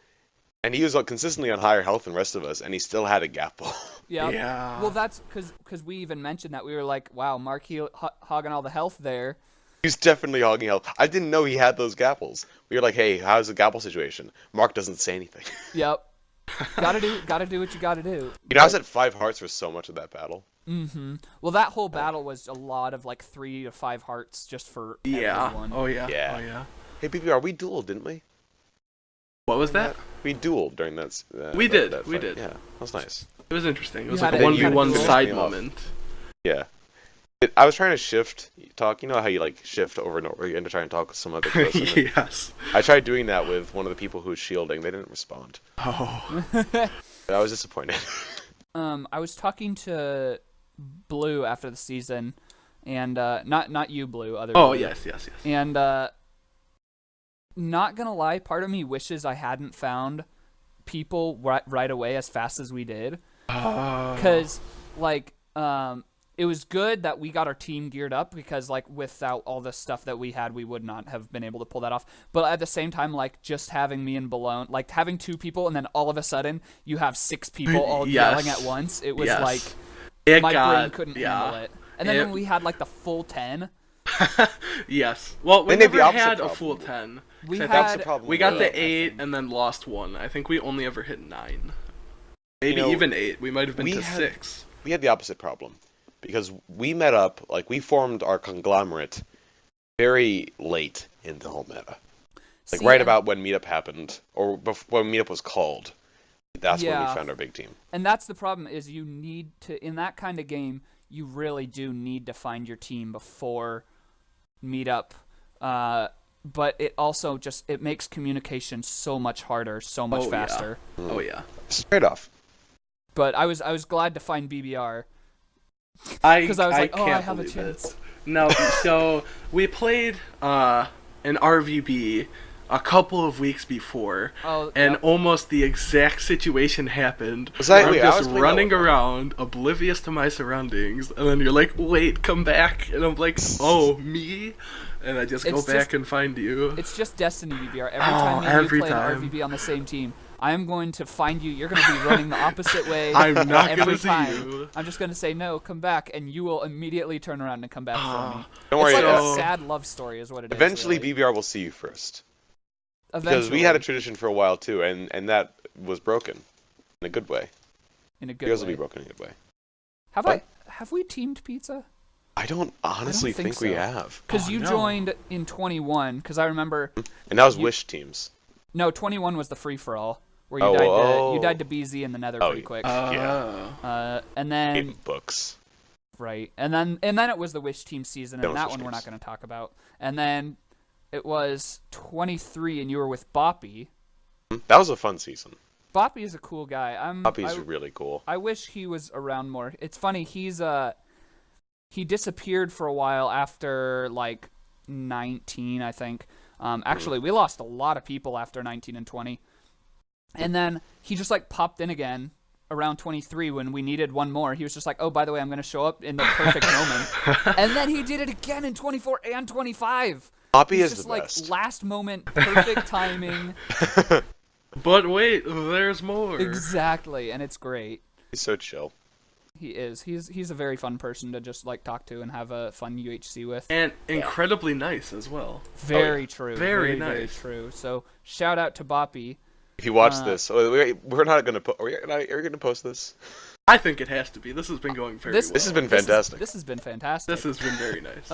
and he was consistently on higher health than the rest of us, and he still had a gapple. Yep. Yeah. Well, that's because we even mentioned that. We were like, wow, Mark hogging all the health there. He's definitely hogging health. I didn't know he had those gapples. We were like, hey, how's the gapple situation? Mark doesn't say anything. Yep. Gotta do what you gotta do. You know, I was at 5 hearts for so much of that battle. Mm-hmm. Well, that whole battle was a lot of like 3 to 5 hearts just for Yeah. everyone. Oh yeah. Yeah. Oh yeah. Hey, BBR, we dueled, didn't we? What was that? We dueled during that. We did, that we fight. did. Yeah, that was nice. It was interesting. It was had like a a- 1v1 you had a side duel? moment. Yeah. I was trying to shift talk. You know how you like shift over and over again to try and talk with some other person? Yes. I tried doing that with one of the people who was shielding. They didn't respond. Oh. I was disappointed. I was talking to Blue after the season, and not you, Blue. Other. Oh Blue. yes. And not gonna lie, part of me wishes I hadn't found people right away as fast as we did, because like it was good that we got our team geared up, because like without all the stuff that we had, we would not have been able to pull that off. But at the same time, like just having me and Balone, like having 2 people and then all of a sudden you have 6 people all Yes. yelling at once, it was Yes. like It my got, brain couldn't handle it. And then when we had like the full 10, Yes. Well, we Then they had never the opposite had a problem. full 10. we I had think That's the problem. we got eight, the I 8 think. and then lost 1. I think we only ever hit 9. Maybe You know, even 8. We might have been we to had- 6. We had the opposite problem because we met up, like we formed our conglomerate very late in the whole meta. Like See, right and- about when meetup happened, or before meetup was called. That's when Yeah. we found our big team. And that's the problem, is you need to, in that kind of game, you really do need to find your team before meetup. But it also just, it makes communication so much harder, so much Oh, yeah. faster. Oh yeah. Straight off. But I was glad to find BBR, Because because I was like, oh, I can't have a believe chance. it. No, so we played an RVB a couple of weeks before, Oh, and yep. almost the exact situation happened. Was that- where wait, I'm I just was playing running that one. around, oblivious to my surroundings, and then you're like, "Wait, come back!" And I'm like, "Oh, me?" And I just go It's back just- and find you. It's just Destiny, BBR. Every Oh, time me and every you play time. an RVB on the same team, I am going to find you. You're going to be running the opposite way. I'm not every gonna see time. you. I'm just going to say, no, come back, and you will immediately turn around and come back for me. Don't It's worry. like so- a sad love story is what it is. Eventually, really. BBR will see you first. Eventually, Because we had a tradition for a while too, and that was broken in a good way. in a good Yours will way. be broken in a good way. Have we teamed Pizza? I don't honestly think we so. have. Because Oh, you no. joined in 21. Because I remember, And that was You- Wish teams. no, 21 was the free for all where you Oh, died to oh. you died to BZ in the Nether Oh, pretty quick. Oh. And then In books. right, and then it was the Wish Team season, That and was that Wish one we're not Teams. going to talk about. And then it was 23, and you were with Boppy. That was a fun season. Boppy is a cool guy. Puppy's really cool. I wish he was around more. It's funny, he disappeared for a while after like 19, I think. Actually, we lost a lot of people after 19 and 20. And then he just like popped in again around 23 when we needed one more. He was just like, "Oh, by the way, I'm going to show up in the perfect moment." And then he did it again in 24 and 25. Poppy He's is just the like best. last moment, perfect timing. But wait, there's more. Exactly, and it's great. He's so chill. He is. He's a very fun person to just like talk to and have a fun UHC with. And incredibly nice as well. Very true. Very Very nice. true. So shout out to Boppy. If you watch this, we're not gonna. Are we gonna post this? I think it has to be. This has been going very well. This has been fantastic. This has been fantastic. This has been very nice.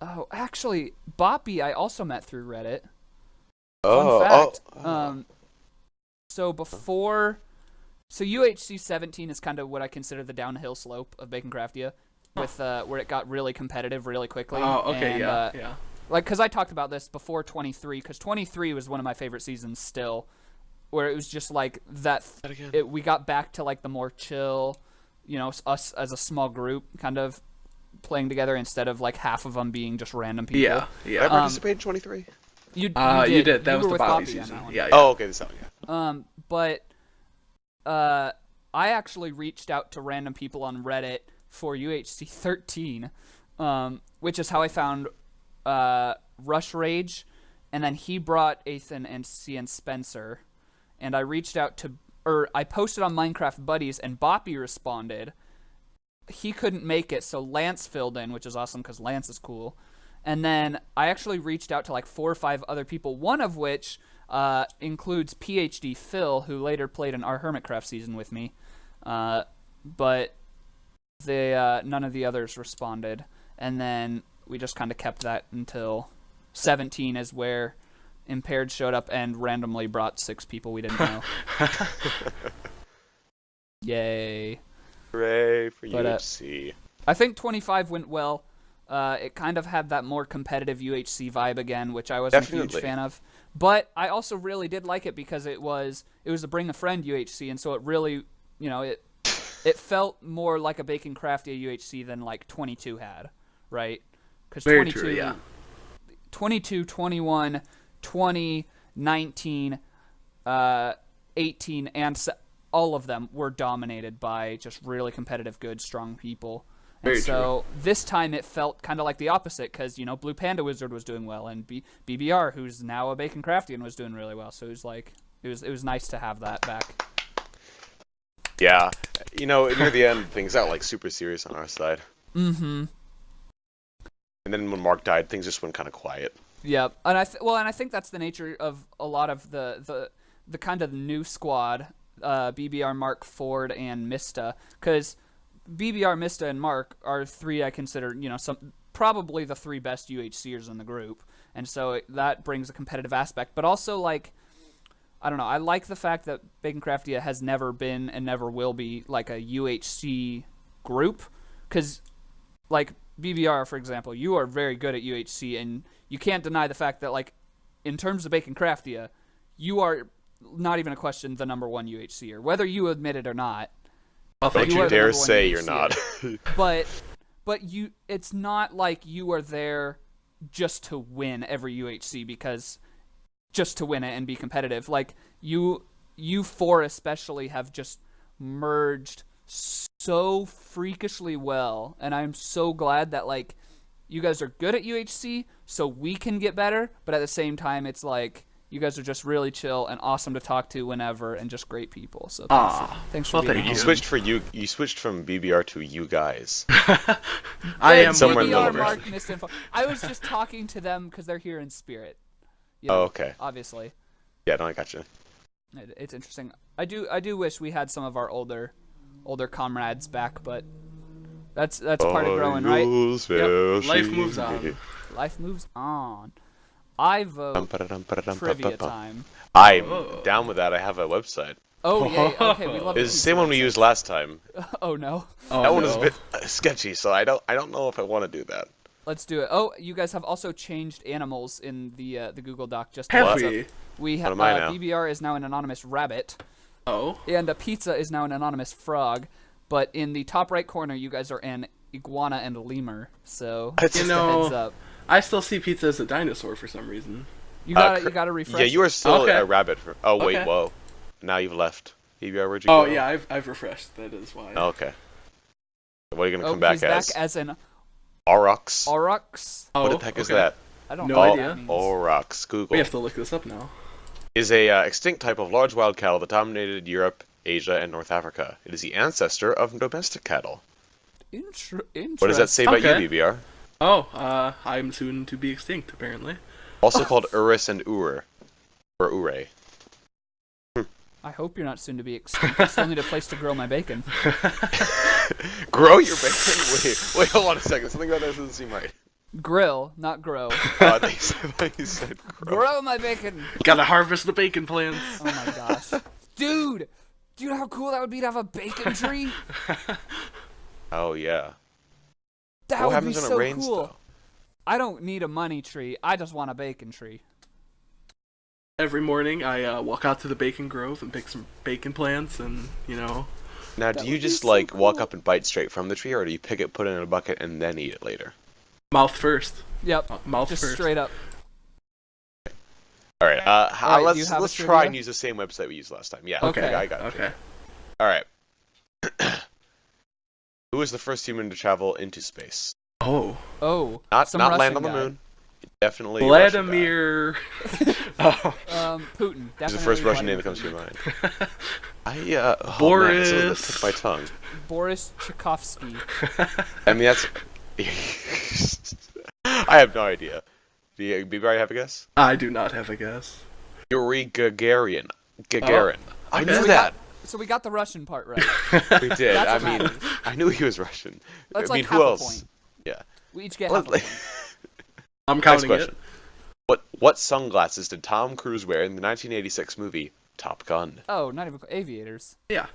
Oh, actually, Boppy I also met through Reddit. Oh, Fun fact. So before, UHC 17 is kind of what I consider the downhill slope of Baconcraftia, with where it got really competitive really quickly. Oh, okay, and, yeah. Like, because I talked about this before 23, because 23 was one of my favorite seasons still, where it was just like that. We got back to like the more chill, us as a small group, kind of playing together instead of like half of them being just random people. Yeah. Did I participate in 23? You did. That You was were the with Bobby Boppy on season. that one. Yeah. Oh, okay, this one, yeah. But I actually reached out to random people on Reddit for UHC 13, which is how I found Rush Rage, and then he brought Ethan and CN Spencer, and I reached out to, I posted on Minecraft Buddies, and Boppy responded. He couldn't make it, so Lance filled in, which is awesome because Lance is cool. And then I actually reached out to like 4 or 5 other people, one of which includes PhD Phil, who later played in our Hermitcraft season with me. But none of the others responded. And then we just kind of kept that until 17 is where Impaired showed up and randomly brought 6 people we didn't know. Yay. Hooray for UHC. I think 25 went well. It kind of had that more competitive UHC vibe again, which I wasn't a huge fan of. But I also really did like it because it was a bring a friend UHC, and so it really, it felt more like a Baconcraftia UHC than like 22 had, right? Because 22, 21, 20, 19, 18, and all of them were dominated by just really competitive, good, strong people. And so this time it felt kind of like the opposite because, Blue Panda Wizard was doing well and BBR, who's now a Baconcraftian, was doing really well. So it was like, it was nice to have that back. Yeah. Near the end, things got like super serious on our side. Mm-hmm. And then when Mark died, things just went kind of quiet. Yeah. And I think that's the nature of a lot of the kind of new squad, BBR, Mark, Ford, and Mista, because BBR, Mista, and Mark are 3 I consider, probably the 3 best UHCers in the group. And so that brings a competitive aspect. But also, like, I don't know, I like the fact that Baconcraftia has never been and never will be, like, a UHC group. Because, like, BBR, for example, you are very good at UHC, and you can't deny the fact that, like, in terms of Baconcraftia, you are not even a question the number 1 UHCer, whether you admit it or not. Don't you dare say you're not. but it's not like you are there just to win every UHC because just to win it and be competitive. Like you 4 especially have just merged so freakishly well, and I'm so glad that like you guys are good at UHC so we can get better, but at the same time it's like you guys are just really chill and awesome to talk to whenever, and just great people. So thanks for being here. You switched from BBR to you guys. I am somewhere in the BBR, middle. Mark, misinfo. I was just talking to them because they're here in spirit. Oh, okay. Obviously. Yeah, no, I gotcha. It's interesting. I do wish we had some of our older comrades back, but that's part of growing, right? Yep. Life moves on. Life moves on. I vote trivia time. I'm down with that. I have a website. Oh, yay. Okay, we love it. It's the same one we used last time. Oh, no. That one was a bit sketchy, so I don't know if I want to do that. Let's do it. Oh, you guys have also changed animals in the Google Doc. Just have we? We have What am I now? BBR is now an anonymous rabbit. Oh. And a pizza is now an anonymous frog. But in the top right corner, you guys are an iguana and a lemur. So just a heads up. I still see pizza as a dinosaur for some reason. You gotta refresh. Yeah, you are still Okay. a rabbit. Oh wait, Okay. whoa! Now you've left. BBR, where'd you go? Oh yeah, I've refreshed. That is why. Oh, okay. What are you gonna come back he's as? back as an Aurochs. aurochs. Oh, What the heck is okay. that? I don't No know what idea. that means. Aurochs. Google. We have to look this up now. Is a extinct type of large wild cattle that dominated Europe Asia, and North Africa. It is the ancestor of domestic cattle. Interesting. What does that say about Okay. you, BBR? Oh, I'm soon to be extinct, apparently. Also called Urus and Ur, or Ure. I hope you're not soon to be extinct. I still need a place to grow my bacon. Grow your bacon? Wait, hold on a second. Something about that doesn't seem right. Grill, not grow. I thought you said grow. Grow my bacon. Gotta harvest the bacon plants. Oh my gosh. Dude, do you know how cool that would be to have a bacon tree? Oh, yeah. That What would be happens when so it rains, cool. though? I don't need a money tree. I just want a bacon tree. Every morning, I walk out to the bacon grove and pick some bacon plants, and Now, That do you would be just, so like, walk cool. up and bite straight from the tree, or do you pick it, put it in a bucket, and then eat it later? mouth first. Yep. Mouth Just first. straight up. All right, Alright, do you have a let's try trivia? and use the same website we used last time. Yeah, Okay. I got it. Okay. All right. Who was the first human to travel into space? Oh. Oh. Not some land Russian on the guy. moon. Definitely a Russian guy. Vladimir. Oh. Putin. Who's the first Definitely Russian name Vladimir that comes to your Putin. mind? Oh, man, Boris. that took my tongue. Boris Tchaikovsky. I mean, that's. I have no idea. Do you, BBR, have a guess? I do not have a guess. Yuri Gagarin. Gagarin. I okay. knew we that. So we got the Russian part right. We did. That's I what mean, matters. I knew he was Russian. That's I mean, like who half else? a point. Yeah. We each get Well, half a like- point. I'm Next counting question. it. What sunglasses did Tom Cruise wear in the 1986 movie Top Gun? Oh, not even aviators. Yeah.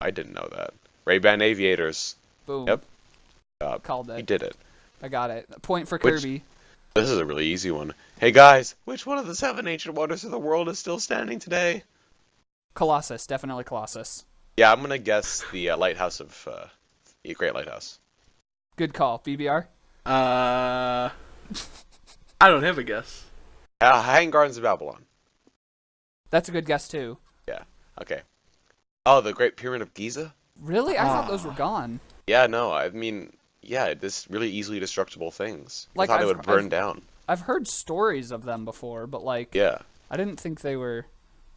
I didn't know that. Ray-Ban Aviators. Boom. Yep. Called He it. did it. I got it. A point for Which- Kirby. This is a really easy one. Hey guys, which one of the 7 ancient wonders of the world is still standing today? Colossus. Definitely Colossus. Yeah, I'm gonna guess the lighthouse of the Great Lighthouse. Good call. BBR? I don't have a guess. Hanging Gardens of Babylon. That's a good guess, too. Yeah. Okay. Oh, the Great Pyramid of Giza. Really? I thought those were gone. Yeah. No. I mean, yeah. This really easily destructible things. Like, I thought they I've- would burn I've- down. I've heard stories of them before, but, like, Yeah. I didn't think they were,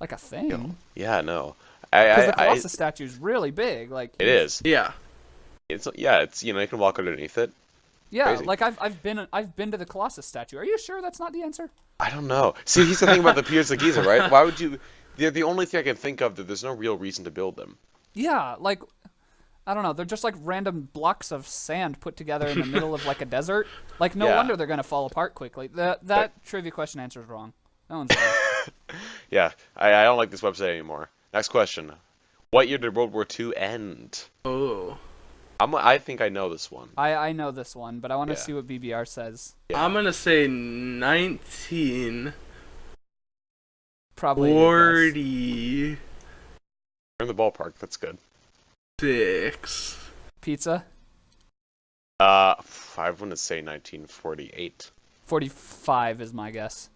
like, a thing. Yeah. No. Because the Colossus statue's really big. Like, It is. Yeah. It's you know you can walk underneath it. Yeah, crazy. like I've been to the Colossus statue. Are you sure that's not the answer? I don't know. See, here's the thing about the Pyramids of Giza, right? Why would you? They're the only thing I can think of that there's no real reason to build them. Yeah, like I don't know. They're just like random blocks of sand put together in the middle of like a desert. Like no Yeah. wonder they're gonna fall apart quickly. That trivia question answer is wrong. That one's wrong. Yeah, I don't like this website anymore. Next question. What year did World War II end? Oh. I think I know this one. I know this one, but I want to Yeah. see what BBR says. Yeah. I'm gonna say 1940. Probably. a good guess. We're in the ballpark. That's good. Pizza. I want to say 1948. 45 is my guess.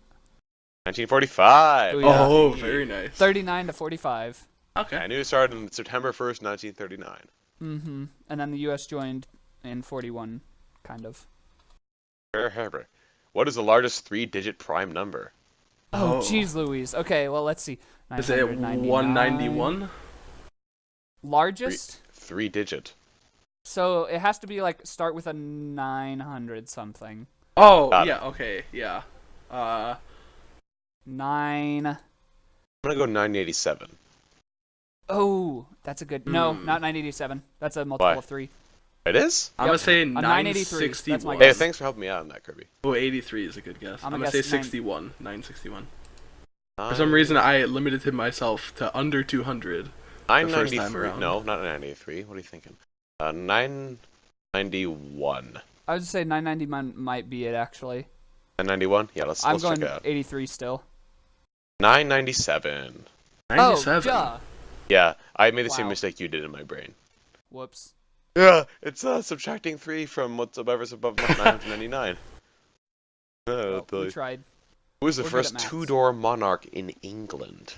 1945. Oh, yeah. Oh, very nice. 39 to 45. Okay. I knew it started on September 1st, 1939. Mm-hmm. And then the U.S. joined in 41, kind of. What is the largest 3-digit prime number? Oh, Oh. jeez, Louise. Okay, well, let's see. Is it 191? Largest? 3-digit. So it has to be like start with a 900 something. Oh, Got it. yeah, okay, yeah. 9. I'm gonna go 987. Oh, that's a good. No, not 987. That's a multiple Why? of 3. It is? I'm Yep. gonna say 983. That's my 961. Hey, guess. thanks for helping me out on that, Kirby. Oh, 83 is a good guess. I'm I'm gonna gonna say guess 61. 961. For some reason, I limited myself to under 200. first time 993. around. No, not 983. What are you thinking? 991. I would say 990 might be it actually. 991? Yeah, let's I'm check going it out. 83 still. 997. 97. Oh, duh. Yeah, I made the same Wow. mistake you did in my brain. Whoops. Yeah, it's subtracting 3 from whatever's above 999. Well, we tried. Who was the we're good at first maths. two-door monarch in England?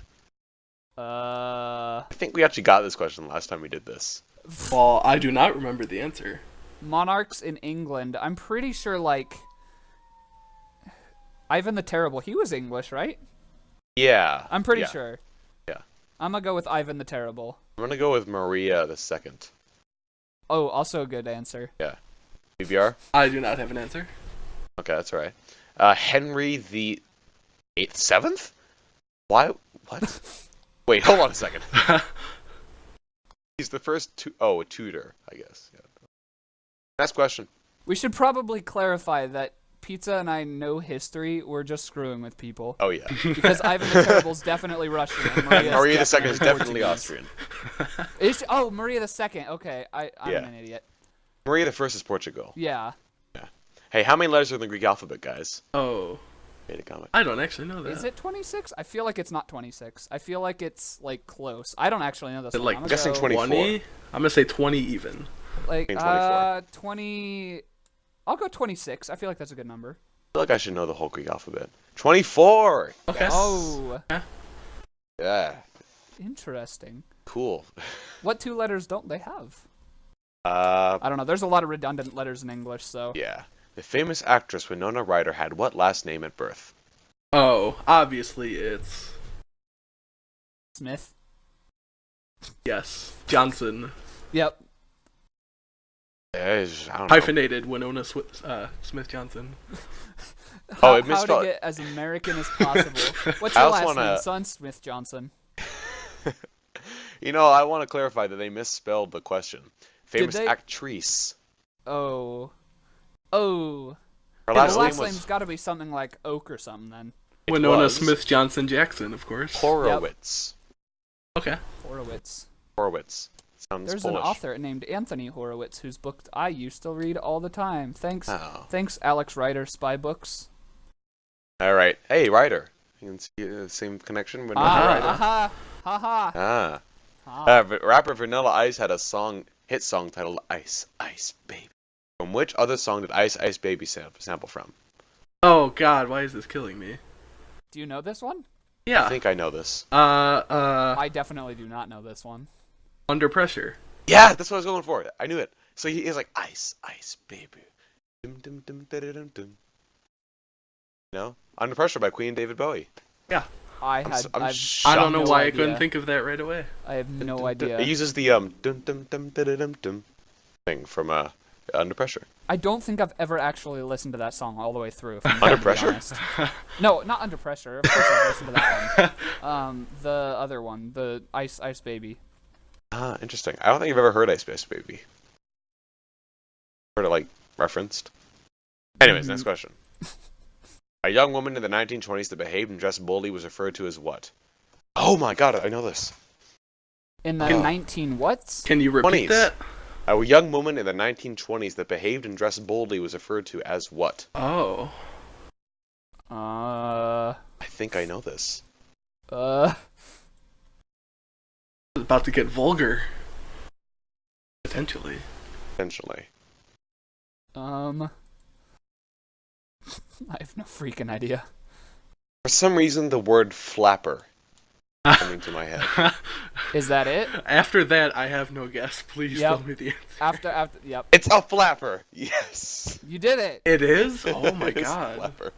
Uh, I think we actually got this question last time we did this. Well, I do not remember the answer. monarchs in England. I'm pretty sure like Ivan the Terrible. He was English, right? Yeah. I'm pretty yeah. sure. Yeah. I'm gonna go with Ivan the Terrible. I'm gonna go with Maria the Second. Oh, also a good answer. Yeah. BBR? I do not have an answer. Okay, that's alright. Henry the Eighth, Seventh? Why? What? Wait, hold on a second. He's the first a tutor, I guess. Yeah. Next question. We should probably clarify that Pizza and I know history. We're just screwing with people. Oh yeah. Because Ivan the Terrible's definitely Russian. And Maria the Second is definitely Portuguese. Austrian. Maria the Second. Okay, I'm Yeah. an idiot. Maria the First is Portugal. Yeah. Hey, how many letters are in the Greek alphabet, guys? Oh, Made a comment. I don't actually know that. Is it 26? I feel like it's not 26. I feel like it's like close. I don't actually know this. Is it one. like I'm guessing go, 24. 20? I'm gonna say 20 even. Like 24. 20. I'll go 26. I feel like that's a good number. I feel like I should know the whole Greek alphabet. 24! Okay. Yes. Oh, Yeah. interesting. Cool. What 2 letters don't they have? Uh, I don't know. There's a lot of redundant letters in English, so. yeah. The famous actress Winona Ryder had what last name at birth? Oh, obviously it's Smith. yes, Johnson. Yep. I don't know. Hyphenated Winona Smith Johnson. How, it how misspelled- to get as American as possible. What's I your also last wanna- name, son? Smith Johnson. You know, I want to clarify that they misspelled the question. Famous they? actrice. Oh. Her The last last name was name's got to be something like Oak or something then. it Winona was Smith Johnson Jackson, of course. Horowitz. Okay. Horowitz. Horowitz. Sounds There's Polish. an author named Anthony Horowitz whose book I used to read all the time. Thanks, Oh. thanks, Alex Rider, Spy Books. All right. Hey, Ryder. You can see the same connection. Winona Ryder. Ha ha. Rapper Vanilla Ice had a hit song titled Ice, Ice Baby. From which other song did Ice, Ice Baby sample from? Oh God, why is this killing me? Do you know this one? Yeah. I think I know this. I definitely do not know this one. Under Pressure. Yeah, that's what I was going for. I knew it. So he's like, Ice, Ice Baby. Dum, dum, dum, da, da, dum, dum. You know? Under Pressure by Queen David Bowie. Yeah. I don't know no why I idea. couldn't think of that right away. I have no idea. It uses the dum dum dum da, da, dum dum thing from Under Pressure. I don't think I've ever actually listened to that song all the way through. If I'm Under to be Pressure? honest. No, not Under Pressure. Of course I've listened to that one. The other one, the Ice Ice Baby. Ah, interesting. I don't think I've ever heard Ice, Ice Baby. Heard it, like, referenced. Anyways, next question. A young woman in the 1920s that behaved and dressed boldly was referred to as what? Oh my god, I know this. In the Oh. 19 whats? Can you repeat 20s. that? A young woman in the 1920s that behaved and dressed boldly was referred to as what? Oh. I think I know this. It's about to get vulgar. Potentially. Potentially. I have no freaking idea. For some reason, the word flapper coming to my head. Is that it? After that, I have no guess. Please Yep. tell me the answer. After, yep. It's a flapper! Yes! You did it! It is? Oh my It is God. flapper.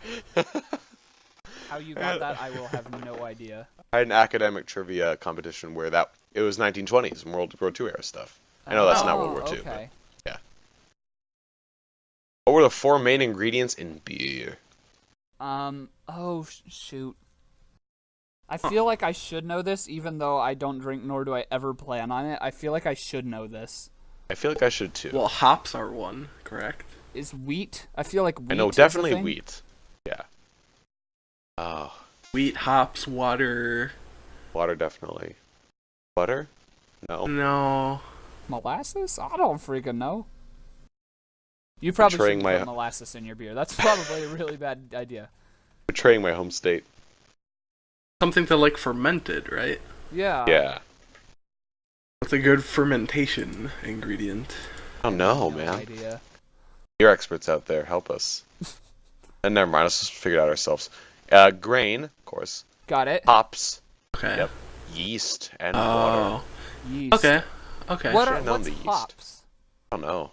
How you got that, I will have no idea. I had an academic trivia competition where it was 1920s and World War II era stuff. I know that's not World War II. Okay. But, yeah. What were the 4 main ingredients in beer? Shoot. I feel like I should know this, even though I don't drink, nor do I ever plan on it. I feel like I should know this. I feel like I should too. Well, hops are one, correct? Is wheat? I feel like wheat I know is a definitely thing. wheat. Yeah. Oh, Wheat, hops, water. water definitely. Butter? No. No. Molasses? I don't freaking know. You probably Betraying shouldn't my- put molasses in your beer. That's probably a really bad idea. Betraying my home state. Something to like fermented, right? Yeah. Yeah. What's a good fermentation ingredient? I don't know, No man. idea. You're experts out there. Help us. And never mind. Let's just figure it out ourselves. Grain, of course. Got it. Hops. Okay. Yep. Yeast and water. Oh. Yeast. Okay. Okay. What Should've are known what's the yeast. hops? I don't know.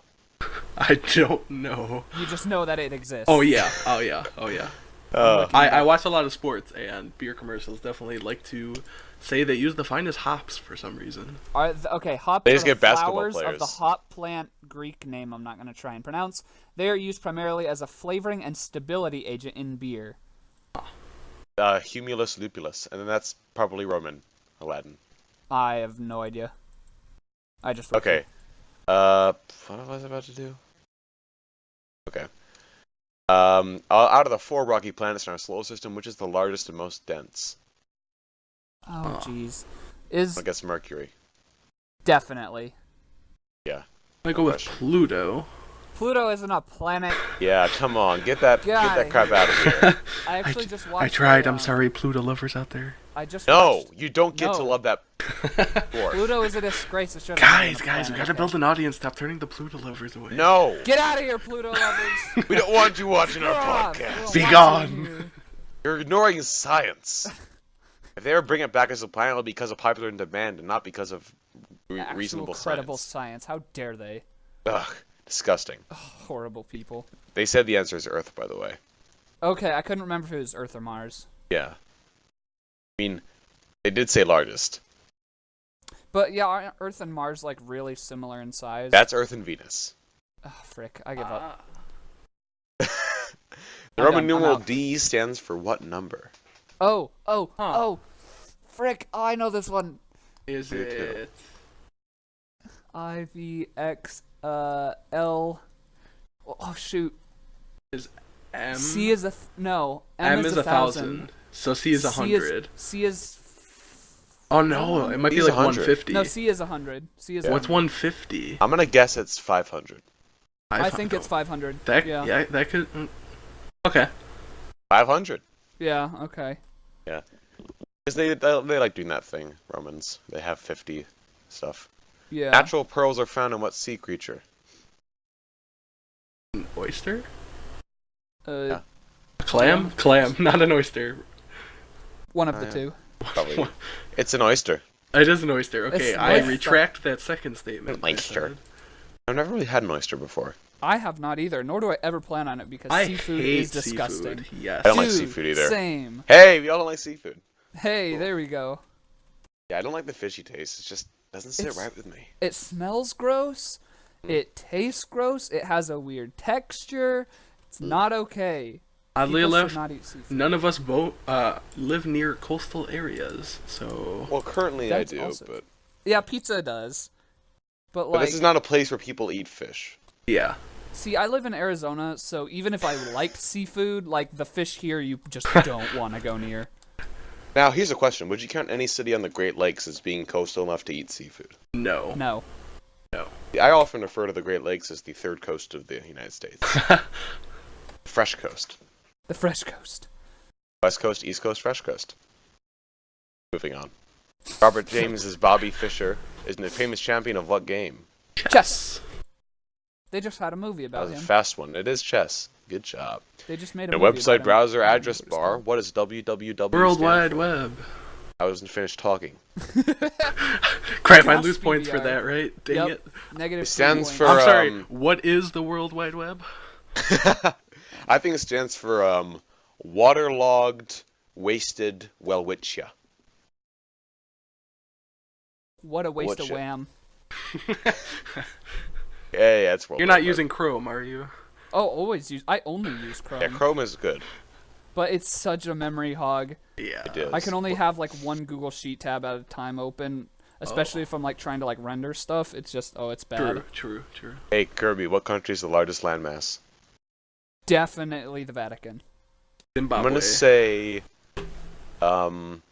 I don't know. You just know that it exists. Oh yeah. Oh yeah. Oh yeah. Uh, I watch a lot of sports, and beer commercials definitely like to say they use the finest hops for some reason. Okay, hops They are just the get basketball flowers of players. the hop plant, Greek name I'm not going to try and pronounce. They are used primarily as a flavoring and stability agent in beer. Humulus lupulus, and then that's probably Roman or Latin. I have no idea. I just wrote Okay. it. What was I about to do? Okay. Out of the 4 rocky planets in our solar system, which is the largest and most dense? Oh, jeez. I guess Mercury. Definitely. Yeah. I go with Pluto. Pluto isn't a planet. Yeah, come on, get that God. crap out of here. I actually just watched. I tried. a, I'm sorry, Pluto lovers out there. I just No, watched- you don't get to No. love that. Dwarf. Pluto is a disgrace. It shouldn't have been Guys, a we planet, gotta okay? build an audience. Stop turning the Pluto lovers away. No, Get out of here, Pluto lovers. we don't want you watching our Screw off. podcast. We Be don't gone. want you. You're ignoring science. If they ever bring it back as a planet, it'll be because of popular demand and not because of Actual reasonable credible science. How dare they? Ugh, disgusting. Horrible people. They said the answer is Earth, by the way. Okay, I couldn't remember if it was Earth or Mars. Yeah. I mean, they did say largest. But yeah, aren't Earth and Mars like really similar in size? That's Earth and Venus. Oh, frick, I give up. The I'm Roman done, I'm numeral out. D stands for what number? Oh, frick, I know this one. Is Me too. it? IVX L. Oh shoot. Is M? C is no. M is 1,000. So C is 100. C is Oh no, it might be C's like 100. 150. no. C is 100. C is. Yeah. What's 100. 150? I'm gonna guess it's 500. I think it's 500. That, yeah. yeah, that could. Okay. 500. Yeah. Okay. Because they like doing that thing, Romans. They have 50 stuff. Yeah. Natural pearls are found in what sea creature? An oyster? Yeah. A clam? Clam, not an oyster. One of the yeah. two. Probably. It's an oyster. It is an oyster. Okay, It's I oyster. retract that second statement. An oyster. I've never really had an oyster before. I have not either, nor do I ever plan on it because I seafood hate is disgusting. seafood. Yes. I don't like Dude, seafood either. Same. Hey, we all don't like seafood. Hey, there we go. Yeah, I don't like the fishy taste. It just doesn't sit It's- right with me. It smells gross. It tastes gross. It has a weird texture. It's not okay. Oddly People should enough, not eat seafood. none of us live near coastal areas, so Well, currently That's I do, also- but Yeah, pizza does. But this like, is not a place where people eat fish. yeah. see, I live in Arizona, so even if I liked seafood, like the fish here, you just don't want to go near. Now, here's a question. Would you count any city on the Great Lakes as being coastal enough to eat seafood? No. No. I often refer to the Great Lakes as the third coast of the United States. Fresh coast. The fresh coast. West coast, east coast, fresh coast. Moving on. Robert James as Bobby Fischer is a famous champion of what game? Chess. They just had a movie That about was a him. fast one. It is chess. Good job. They just made A a movie website about him. browser I don't address remember bar. what What is www? World stand Wide for? Web. I wasn't finished talking. Crap, I Just lose points for BBR. that, right? Dang Yep. it. Negative It stands 3 for- points. I'm sorry. What is the World Wide Web? I think it stands for waterlogged, wasted, Welwitschia. What a waste of Whatcha? wham. Yeah, it's World You're Wide not Web. using Chrome, are you? Oh, always use. I only use Chrome, Yeah, Chrome is good. but it's such a memory hog. Yeah. It is. I can only have like one Google Sheet tab at a time open, especially if I'm like trying to like render stuff. It's just it's bad. True. Hey, Kirby, what country is the largest landmass? Definitely the Vatican. Zimbabwe. I'm gonna say, the Golden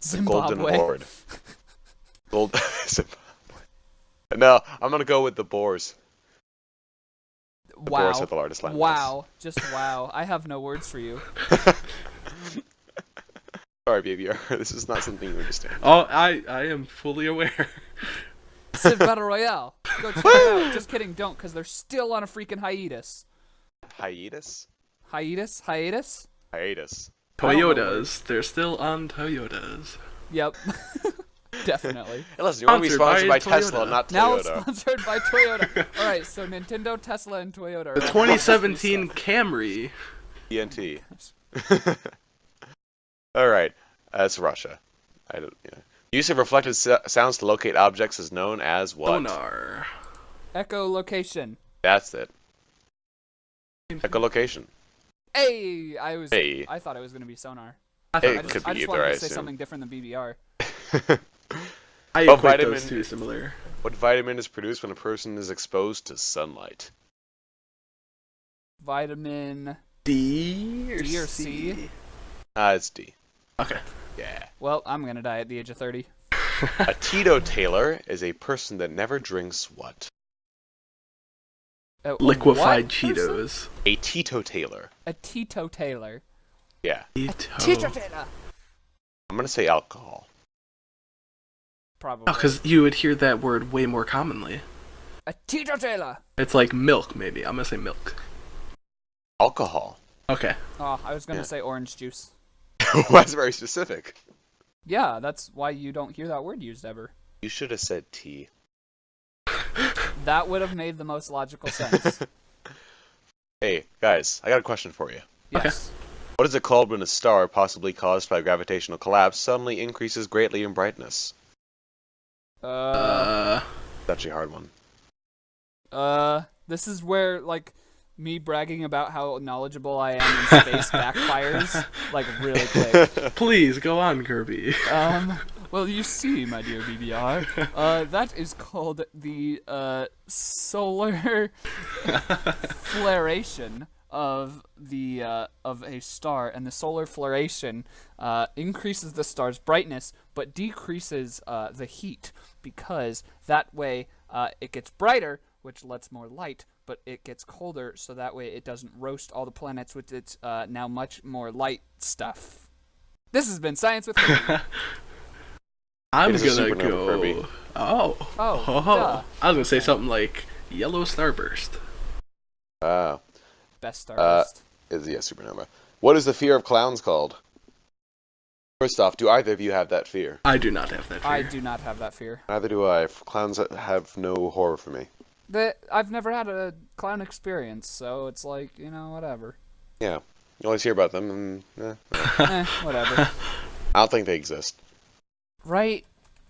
Zimbabwe. Horde. Zimbabwe. No, I'm gonna go with the Boers. The Boers have the largest landmass. Wow. Just wow. I have no words for you. Sorry, baby. This is not something you understand. Oh, I am fully aware. Civ Battle Royale. Go check it out. Just kidding. Don't, because they're still on a freaking hiatus. Hiatus? Hiatus? Hiatus. I don't know Toyotas. They're still on Toyotas. Yep. Definitely. Hey, listen, you want to be Sponsored sponsored by by Tesla, Toyota. not Now Toyota. sponsored by Toyota. Alright, so Nintendo, Tesla, and Toyota are The 2017 Camry. TNT. All right, that's Russia. I don't. Yeah. Use of reflected sounds to locate objects is known as what? Sonar. Echolocation. That's it. Echolocation. Hey, Hey. I thought it was gonna be sonar. It could I be just either, wanted I to say assume. something different than BBR. I What equate vitamin- those two similar. What vitamin is produced when a person is exposed to sunlight? Vitamin D or C? It's D. Okay. Yeah. Well, I'm gonna die at the age of 30. A teetotaler is a person that never drinks what? Liquefied what person? Cheetos. A teetotaler. A teetotaler. Yeah. Teetotaler. I'm gonna say alcohol. Probably. Oh, because you would hear that word way more commonly. A teetotaler. It's like milk, maybe. I'm gonna say milk. Alcohol. Okay. Oh, I was gonna Yeah. say orange juice. That's very specific. Yeah, that's why you don't hear that word used ever. You should have said tea. That would have made the most logical sense. Hey, guys, I got a question for you. Yes. What is it called when a star, possibly caused by gravitational collapse, suddenly increases greatly in brightness? It's actually a hard one. This is where, like, me bragging about how knowledgeable I am in space backfires, like, really quick. Please go on, Kirby. Well, you see, my dear BBR, that is called the, solar flaration of a star, and the solar flaration increases the star's brightness, but decreases the heat, because that way it gets brighter, which lets more light, but it gets colder, so that way it doesn't roast all the planets with its now much more light stuff. This has been Science with Kirby. I'm It is a gonna supernova, go. Kirby. Oh. Duh. I was gonna say something like yellow starburst. Best starburst. Is supernova. What is the fear of clowns called? First off, do either of you have that fear? I do not have that fear. I do not have that fear. Neither do I. Clowns have no horror for me. I've never had a clown experience, so it's like, whatever. Yeah. You always hear about them, and Whatever. I don't think they exist. Right?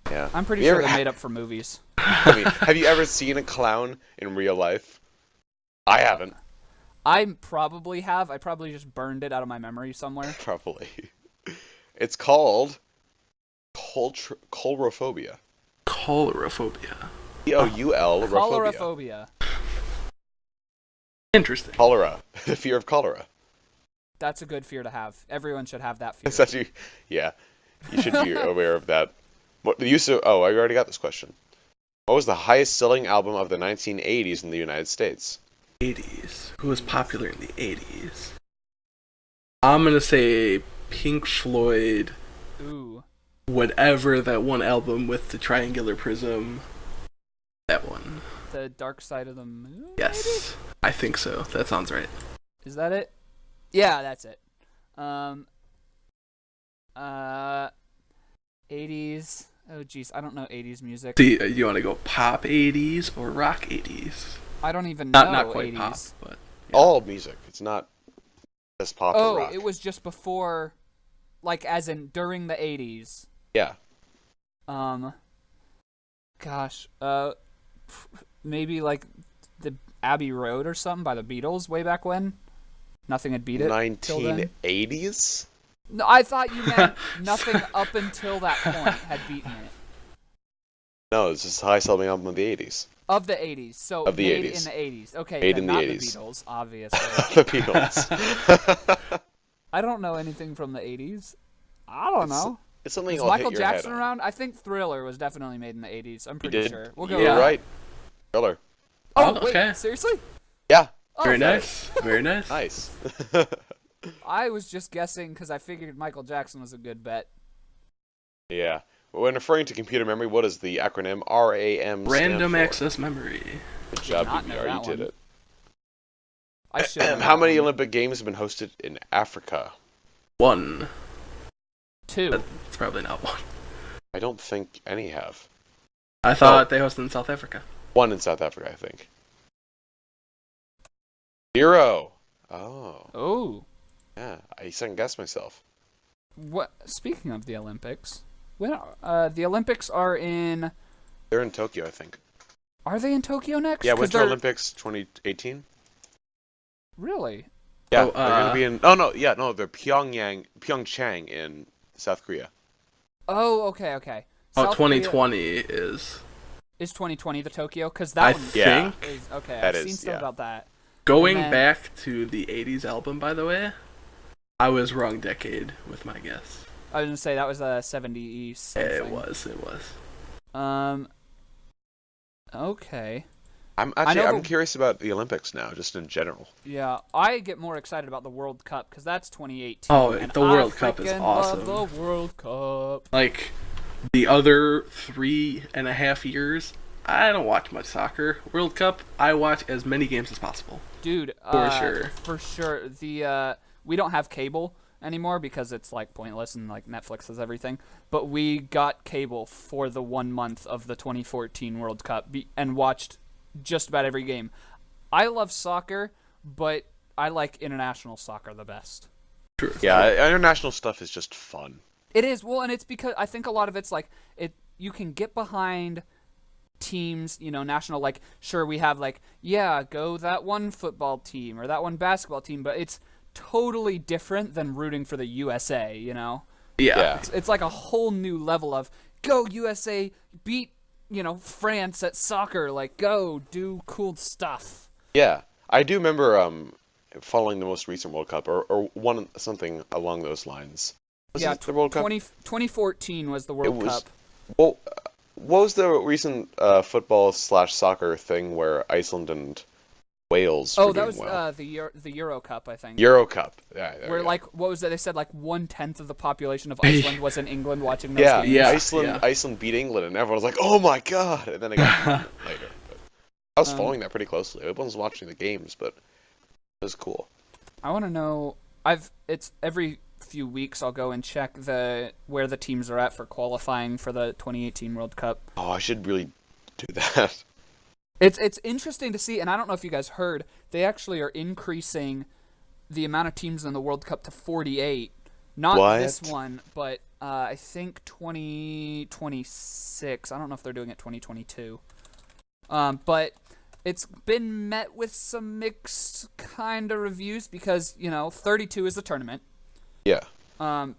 Yeah. I'm pretty You sure ever- they're made up for movies. I mean, have you ever seen a clown in real life? I haven't. I probably have. I probably just burned it out of my memory somewhere. Probably. It's called coulrophobia. Coulrophobia. Coul. Choleraphobia. Interesting. Cholera. The fear of cholera. That's a good fear to have. Everyone should have that fear. It's actually, yeah. You should be aware of that. What the use of? Oh, I already got this question. What was the highest-selling album of the 1980s in the United States? 80s. Who was popular in the 80s? I'm gonna say Pink Floyd. Ooh. Whatever that one album with the triangular prism. That one. The Dark Side of the Moon? Yes. I think so. That sounds right. Is that it? Yeah, that's it. 80s. Oh, jeez. I don't know 80s music. Do you want to go pop 80s or rock 80s? I don't even know Not quite 80s. pop, but All music. It's not just pop or Oh, rock. it was just before, like, as in during the 80s. Yeah. Gosh, maybe like the Abbey Road or something by the Beatles way back when. Nothing had beat it. till then. 1980s? No, I thought you meant nothing up until that point had beaten it. No, it's just the high-selling album of the 80s. Of the 80s, so Of the made 80s. in the 80s. Okay, Made then in the not 80s. the Beatles, obviously. The Beatles. I don't know anything from the 80s. I don't know. It's something Was you'll Michael hit your Jackson head on. around? I think Thriller was definitely made in the 80s. I'm You pretty did. sure. We'll You go were with that. right. Thriller. Oh, Oh, wait, okay. seriously? Yeah. Oh, very fair. nice. Very nice. Nice. I was just guessing because I figured Michael Jackson was a good bet. Yeah. When referring to computer memory, what does the acronym RAM stand Random for? access memory. Good job, Did not know BBR. that You did one. it. I should. How many Olympic Games have been hosted in Africa? 1. 2. It's probably not 1. I don't think any have. I thought they hosted in South Africa. 1 in South Africa, I think. 0. Oh. Oh. Yeah. I second guessed myself. What? Speaking of the Olympics, When the Olympics are in? They're in Tokyo, I think. Are they in Tokyo next? Yeah, 'Cause Winter they're- Olympics 2018. Really? Yeah, Oh, they're gonna be in. Oh no, yeah, no, they're Pyeongchang in South Korea. Oh, okay, okay. Oh, South Korea 2020 is. is 2020 the Tokyo? Because I that one Yeah. think is okay. That I've is, seen stuff yeah. about that. going And then- back to the 80s album, by the way, I was wrong decade with my guess. I was gonna say that was a 70 something. It was. Okay. I'm I know I'm the- curious about the Olympics now, just in general. Yeah, I get more excited about the World Cup because that's 2018. Oh, and the World Cup is freaking awesome. love the World Cup. Like, the other 3.5 years, I don't watch much soccer. World Cup, I watch as many games as possible. Dude, for sure. The we don't have cable anymore because it's like pointless and like Netflix has everything. But we got cable for the 1 month of the 2014 World Cup and watched just about every game. I love soccer, but I like international soccer the best. True. Yeah, international stuff is just fun. It is, well, and it's because I think a lot of it's like you can get behind teams, national, like, sure, we have like, yeah, go that one football team or that one basketball team, but it's totally different than rooting for the USA, Yeah. It's like a whole new level of go USA, beat, France at soccer, like go do cool stuff. Yeah, I do remember following the most recent World Cup or something along those lines. Was Yeah, it the World Cup? 2014 was the World It was- Cup. Well, what was the recent football/soccer thing where Iceland and Wales were Oh, that doing was well? the Euro Cup, I think. Euro Cup. Yeah, there Where we go. like what was it? They said like 1/10 of the population of Iceland was in England watching those Yeah, games. Yeah. Iceland beat England, and everyone was like, "Oh my god!" And then it got beaten later. But I was following that pretty closely. I wasn't watching the games, but it was cool. I want to know. It's every few weeks I'll go and check where the teams are at for qualifying for the 2018 World Cup. Oh, I should really do that. It's interesting to see, and I don't know if you guys heard, they actually are increasing the amount of teams in the World Cup to 48. Not What? this one, but I think 2026. I don't know if they're doing it 2022. But it's been met with some mixed kind of reviews because, 32 is the tournament. Yeah.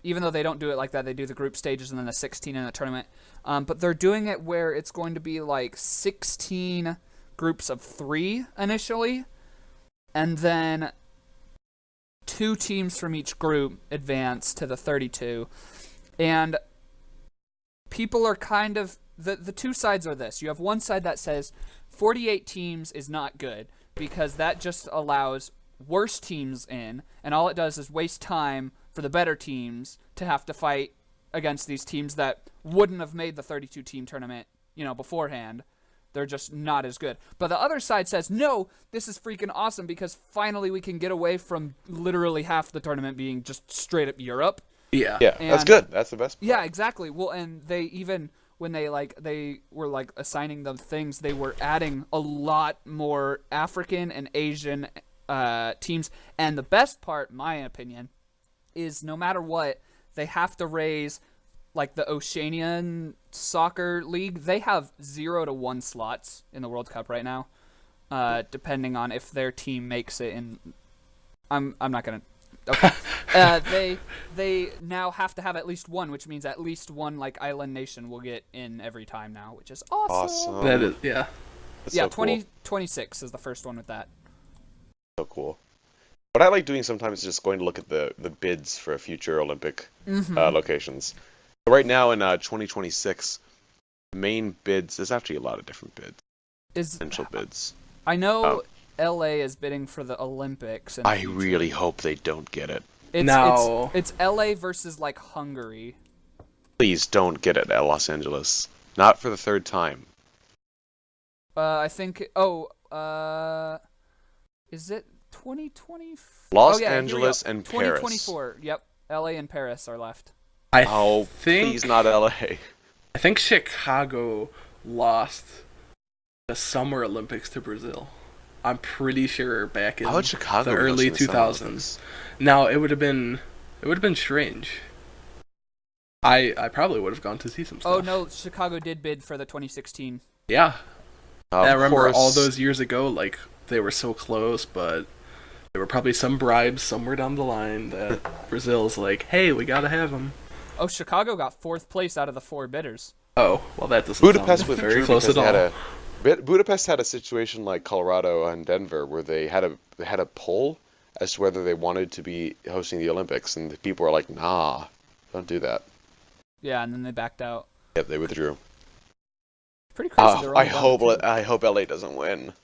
Even though they don't do it like that, they do the group stages and then the 16 in the tournament. But they're doing it where it's going to be like 16 groups of 3 initially, and then 2 teams from each group advance to the 32. And people are kind of the two sides are this. You have one side that says 48 teams is not good because that just allows worse teams in, and all it does is waste time for the better teams to have to fight against these teams that wouldn't have made the 32 team tournament, beforehand. They're just not as good. But the other side says, no, this is freaking awesome because finally we can get away from literally half the tournament being just straight up Europe. Yeah. Yeah, that's And- good. That's the best part. Yeah, exactly. Well, and they even when they were assigning them things, they were adding a lot more African and Asian teams. And the best part, in my opinion, is no matter what, they have to raise like the Oceanian Soccer League. They have 0 to 1 slots in the World Cup right now, depending on if their team makes it. And I'm not gonna. Okay. They now have to have at least one, which means at least one like island nation will get in every time now, which is awesome. Awesome. That is, yeah. That's Yeah, so cool. 2026 is the first one with that. So cool. What I like doing sometimes is just going to look at the bids for future Olympic locations. So right now in 2026, the main bids, there's actually a lot of different bids, potential bids. I know LA is bidding for the Olympics. In the I future. really hope they don't get it. It's LA versus like Hungary. Please don't get it at Los Angeles. Not for the third time. I think. Is it 2020? Los here we go. Angeles and Paris. 2024. Yep, LA and Paris are left. I Oh, think please not LA. I think Chicago lost the Summer Olympics to Brazil. I'm pretty sure back in How would Chicago the be early hosting the Summer 2000s. Now it would have been strange. I probably would have gone to see some stuff. Oh no, Chicago did bid for the 2016. Yeah. I remember course. all those years ago, like, they were so close, but there were probably some bribes somewhere down the line that Brazil's like, hey, we gotta have them. Oh, Chicago got 4th place out of the 4 bidders. Oh, well, that doesn't Budapest sound withdrew very close because at all. Budapest had a situation like Colorado and Denver where they had a poll as to whether they wanted to be hosting the Olympics, and the people were like, nah, don't do that. Yeah, and then they backed out. Yep, they withdrew. Pretty crazy. They're only down to 2. I hope LA doesn't win.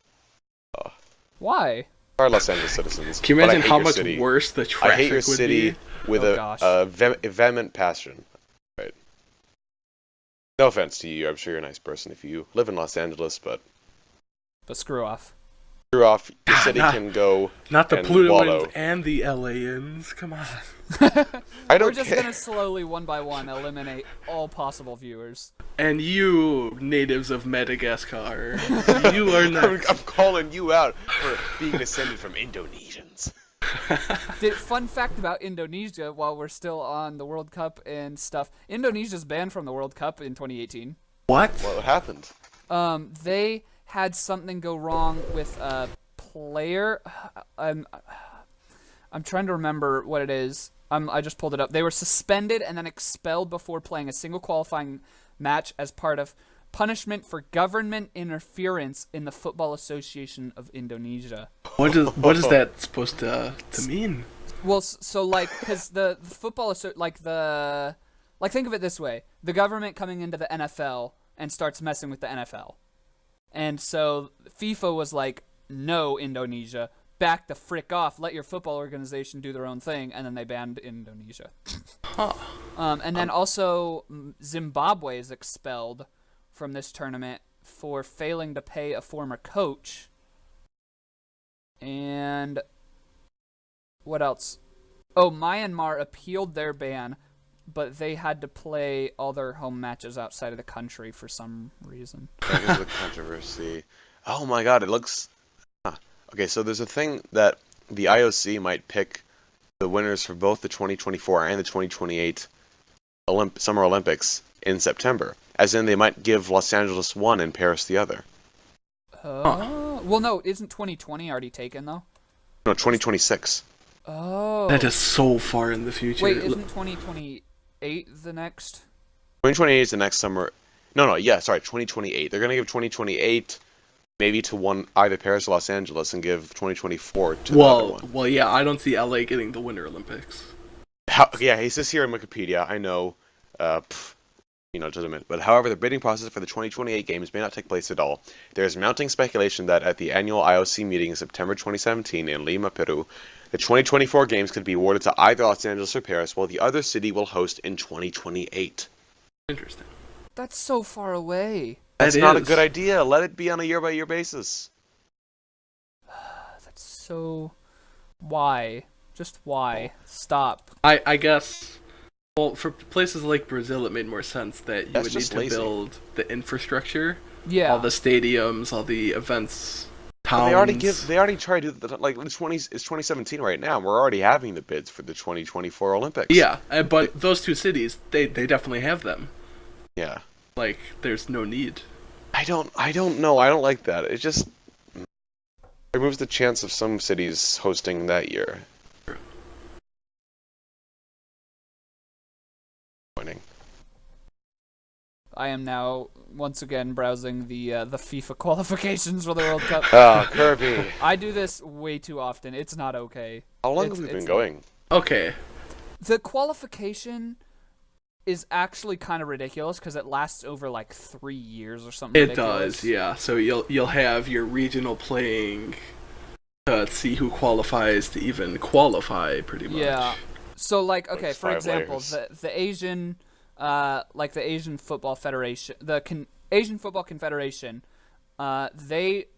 Why? Our Los Angeles citizens. Can you But I imagine hate how your much city. worse the I traffic hate your would city be? with Oh, a gosh. vehement passion. Right. No offense to you. I'm sure you're a nice person if you live in Los Angeles, but But screw off. screw off. The city can go. Not the and Plutoans wallow. and the LAans. Come on. I don't We're just care. gonna slowly, one by one, eliminate all possible viewers. And you, natives of Madagascar, you are next. I'm calling you out for being descended from Indonesians. Fun fact about Indonesia, while we're still on the World Cup and stuff, Indonesia's banned from the World Cup in 2018. What? What happened? They had something go wrong with a player. I'm trying to remember what it is. I just pulled it up. They were suspended and then expelled before playing a single qualifying match as part of punishment for government interference in the Football Association of Indonesia. What is that supposed to mean? Well, so like, because the football think of it this way: the government coming into the NFL and starts messing with the NFL, and so FIFA was like, "No, Indonesia, back the frick off. Let your football organization do their own thing," and then they banned Indonesia. Huh. And then also Zimbabwe is expelled from this tournament for failing to pay a former coach. And what else? Oh, Myanmar appealed their ban, but they had to play all their home matches outside of the country for some reason. That is a controversy. Oh my god, it looks... Okay, so there's a thing that the IOC might pick the winners for both the 2024 and the 2028 Summer Olympics in September. As in, they might give Los Angeles one and Paris the other. Well, no, isn't 2020 already taken, though? No, 2026. Oh. That is so far in the future. Wait, isn't 2028 the next? 2028 is the next summer. No, yeah, sorry, 2028. They're going to give 2028 maybe to either Paris or Los Angeles and give 2024 to the other one. Well, yeah, I don't see LA getting the Winter Olympics. Yeah, he says here in Wikipedia, I know, it doesn't matter. But however, the bidding process for the 2028 games may not take place at all. There is mounting speculation that at the annual IOC meeting in September 2017 in Lima, Peru, the 2024 games could be awarded to either Los Angeles or Paris, while the other city will host in 2028. Interesting. That's so far away. That's That not a is. good idea. Let it be on a year-by-year basis. That's so... Why? Just why? Stop. I guess, well, for places like Brazil, it made more sense that you That's would need just to lazy. build the infrastructure, Yeah. all the stadiums, all the events, But towns. they already tried to do it's 2017 right now. We're already having the bids for the 2024 Olympics. Yeah, but those two cities, they definitely have them. Yeah. Like, there's no need. I don't know. I don't like that. It just removes the chance of some cities hosting that year. Winning. I am now once again browsing the FIFA qualifications for the World Cup. Ah, Kirby. I do this way too often. It's not okay. How long It's- have we been it's- going? Okay. The qualification is actually kind of ridiculous because it lasts over like 3 years or something. It ridiculous. does, yeah. So you'll have your regional playing to see who qualifies to even qualify, pretty much. Yeah. So like, okay, There's for 5 example, layers. the Asian, like the Asian Football Federation, Asian Football Confederation, they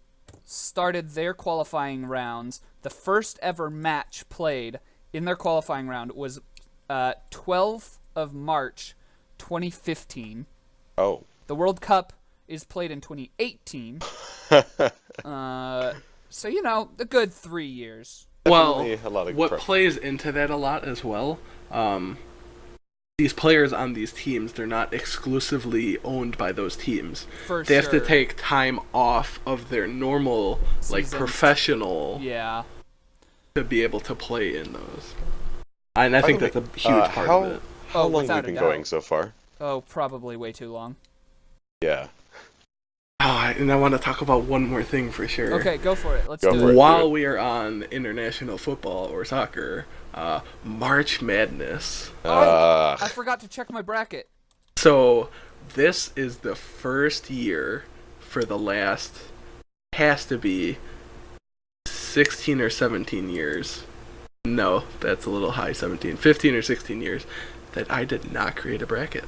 started their qualifying rounds. The first ever match played in their qualifying round was 12th of March, 2015. Oh. The World Cup is played in 2018. So a good 3 years. Well, Definitely a lot of what prep. plays into that a lot as well, these players on these teams, they're not exclusively owned by those teams. They have to take time off of their normal, like, professional, to be able to play in those. And I think that's a huge part of it. How long have we been going so far? Oh, probably way too long. Yeah. Oh, and I want to talk about one more thing for sure. Okay, go for it. Let's do it. While we are on international football or soccer, March Madness. I forgot to check my bracket. So, this is the first year for the last, has to be 16 or 17 years. No, that's a little high, 17. 15 or 16 years that I did not create a bracket.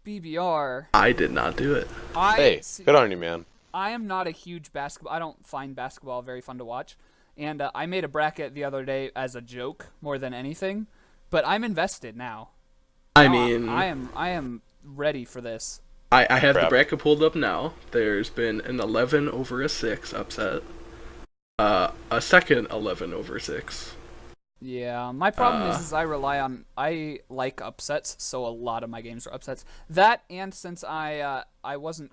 BBR. I did not do it. Hey, good on you, man. I am not a huge basketball. I don't find basketball very fun to watch. And I made a bracket the other day as a joke more than anything. But I'm invested now. I am ready for this. I have the bracket pulled up now. There's been an 11 over a 6 upset. A second 11 over 6. Yeah, my problem is I like upsets, so a lot of my games are upsets. That, and since I wasn't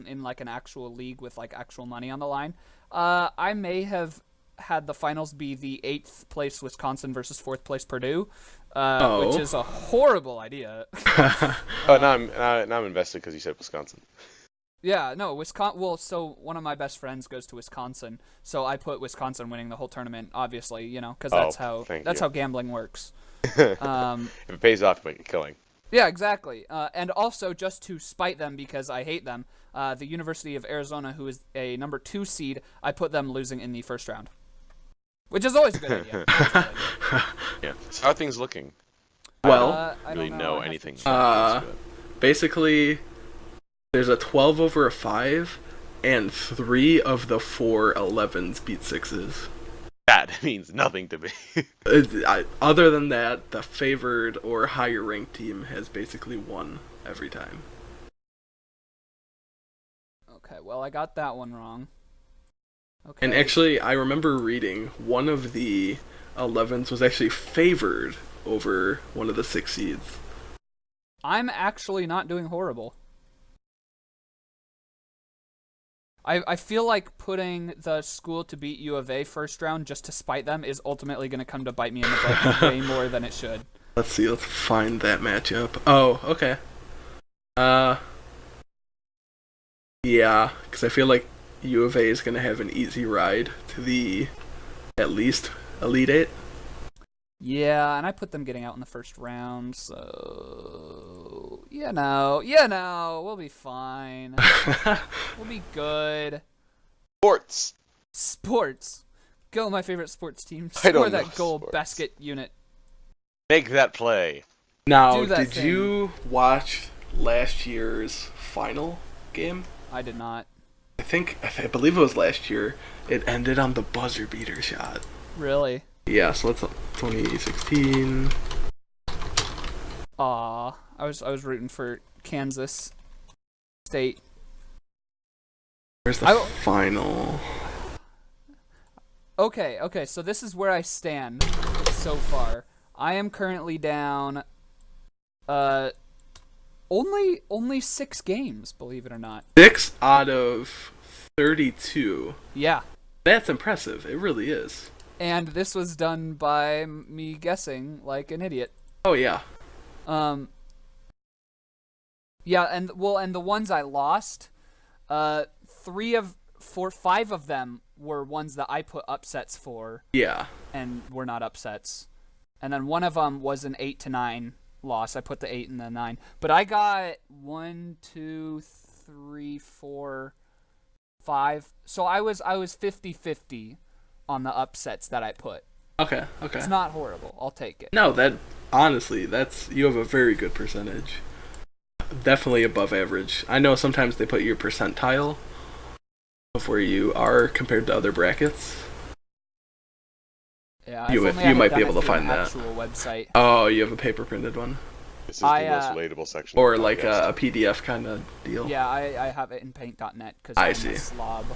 in like an actual league with like actual money on the line, I may have had the finals be the 8th place Wisconsin versus 4th place Purdue, which is a horrible idea. Now I'm invested because you said Wisconsin. Yeah, no, Wisconsin. Well, so one of my best friends goes to Wisconsin, so I put Wisconsin winning the whole tournament. Obviously, because that's how gambling works. If it pays off, make a killing. Yeah, exactly. And also, just to spite them because I hate them, the University of Arizona, who is a number 2 seed, I put them losing in the first round, which is always a good idea. Yeah. So how are things looking? Well, I don't really know anything. Basically, there's a 12 over a 5, and 3 of the 4 11s beat 6s. That means nothing to me. Other than that, the favored or higher ranked team has basically won every time. Okay, well, I got that one wrong. Okay. And actually, I remember reading one of the 11s was actually favored over one of the 6 seeds. I'm actually not doing horrible. I feel like putting the school to beat U of A first round just to spite them is ultimately going to come to bite me in the butt way more than it should. Let's see, let's find that matchup. Oh, okay. Yeah, because I feel like U of A is going to have an easy ride to the, at least, Elite 8. Yeah, and I put them getting out in the first round, so we'll be fine. We'll be good. Sports. Go, my favorite sports team. Score that goal, basket unit. Make that play. Now, did you watch last year's final game? I did not. I believe it was last year. It ended on the buzzer beater shot. Really? Yeah, so let's 2016. Aw, I was rooting for Kansas State. Where's the final? Okay, so this is where I stand so far. I am currently down only 6 games, believe it or not. 6 out of 32. Yeah. That's impressive. It really is. And this was done by me guessing like an idiot. Oh yeah. Yeah, and the ones I lost, 5 of them were ones that I put upsets for. Yeah. And were not upsets. And then one of them was an 8-9 loss. I put the 8 and the 9. But I got 1, 2, 3, 4, 5. So I was 50-50 on the upsets that I put. Okay. It's not horrible. I'll take it. No, honestly, you have a very good percentage. Definitely above average. I know sometimes they put your percentile of where you are compared to other brackets. Yeah, you might be able to find that. Actual website. Oh, you have a paper printed one? This is the most relatable section. Or like a PDF kind of deal. Yeah, I have it in paint.net because I'm a slob.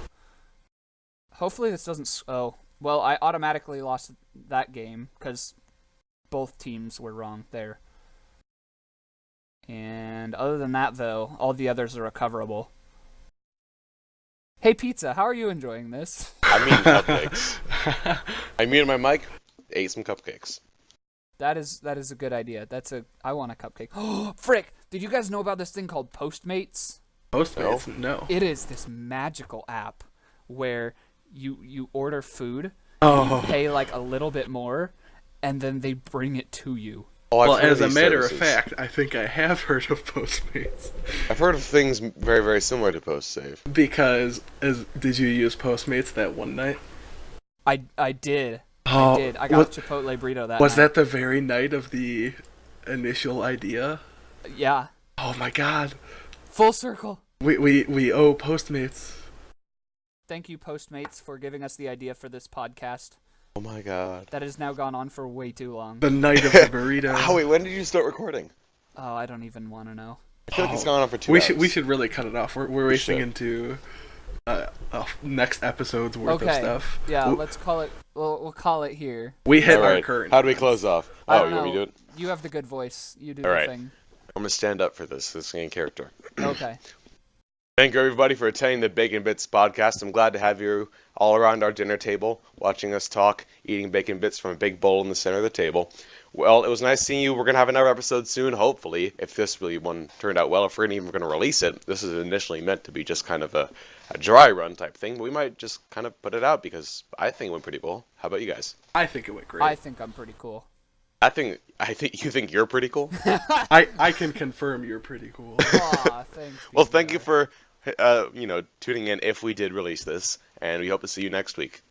Hopefully this doesn't... Oh, well, I automatically lost that game because both teams were wrong there. And other than that, though, all the others are recoverable. Hey, Pizza, how are you enjoying this? I'm eating cupcakes. I muted my mic, ate some cupcakes. That is a good idea. I want a cupcake. Oh, frick! Did you guys know about this thing called Postmates? Postmates? No. It is this magical app where you order food, Oh. you pay like a little bit more, and then they bring it to you. Oh, I've Well, heard as a these matter services. of fact, I think I have heard of Postmates. I've heard of things very, very similar to PostSave. Because, did you use Postmates that one night? I did. Oh, I did. I got a Chipotle burrito that Was night. that the very night of the initial idea? Yeah. Oh my god. Full circle. We owe Postmates. Thank you, Postmates, for giving us the idea for this podcast. Oh my god. That has now gone on for way too long. The night of the burrito. Oh wait, when did you start recording? Oh, I don't even want to know. I feel like it's gone on for 2 we hours. we should really cut it off. We're racing should. into next episode's worth of Okay. stuff. Yeah, W- let's call it. We'll call it here. We hit All our right. current. How do we close off? I Oh, don't you want me to know. do it? You have the good voice. You do All the right. thing. I'm gonna stand up for this main character. Okay. Thank you everybody for attending the Bacon Bits podcast. I'm glad to have you all around our dinner table, watching us talk, eating bacon bits from a big bowl in the center of the table. Well, it was nice seeing you. We're gonna have another episode soon, hopefully, if this really one turned out well. If we're even gonna release it, this is initially meant to be just kind of a dry run type thing, but we might just kind of put it out because I think it went pretty well. How about you guys? I think it went great. I think I'm pretty cool. I think you think you're pretty cool. I can confirm you're pretty cool. Aw, thanks. Well, thank you for tuning in if we did release this, and we hope to see you next week.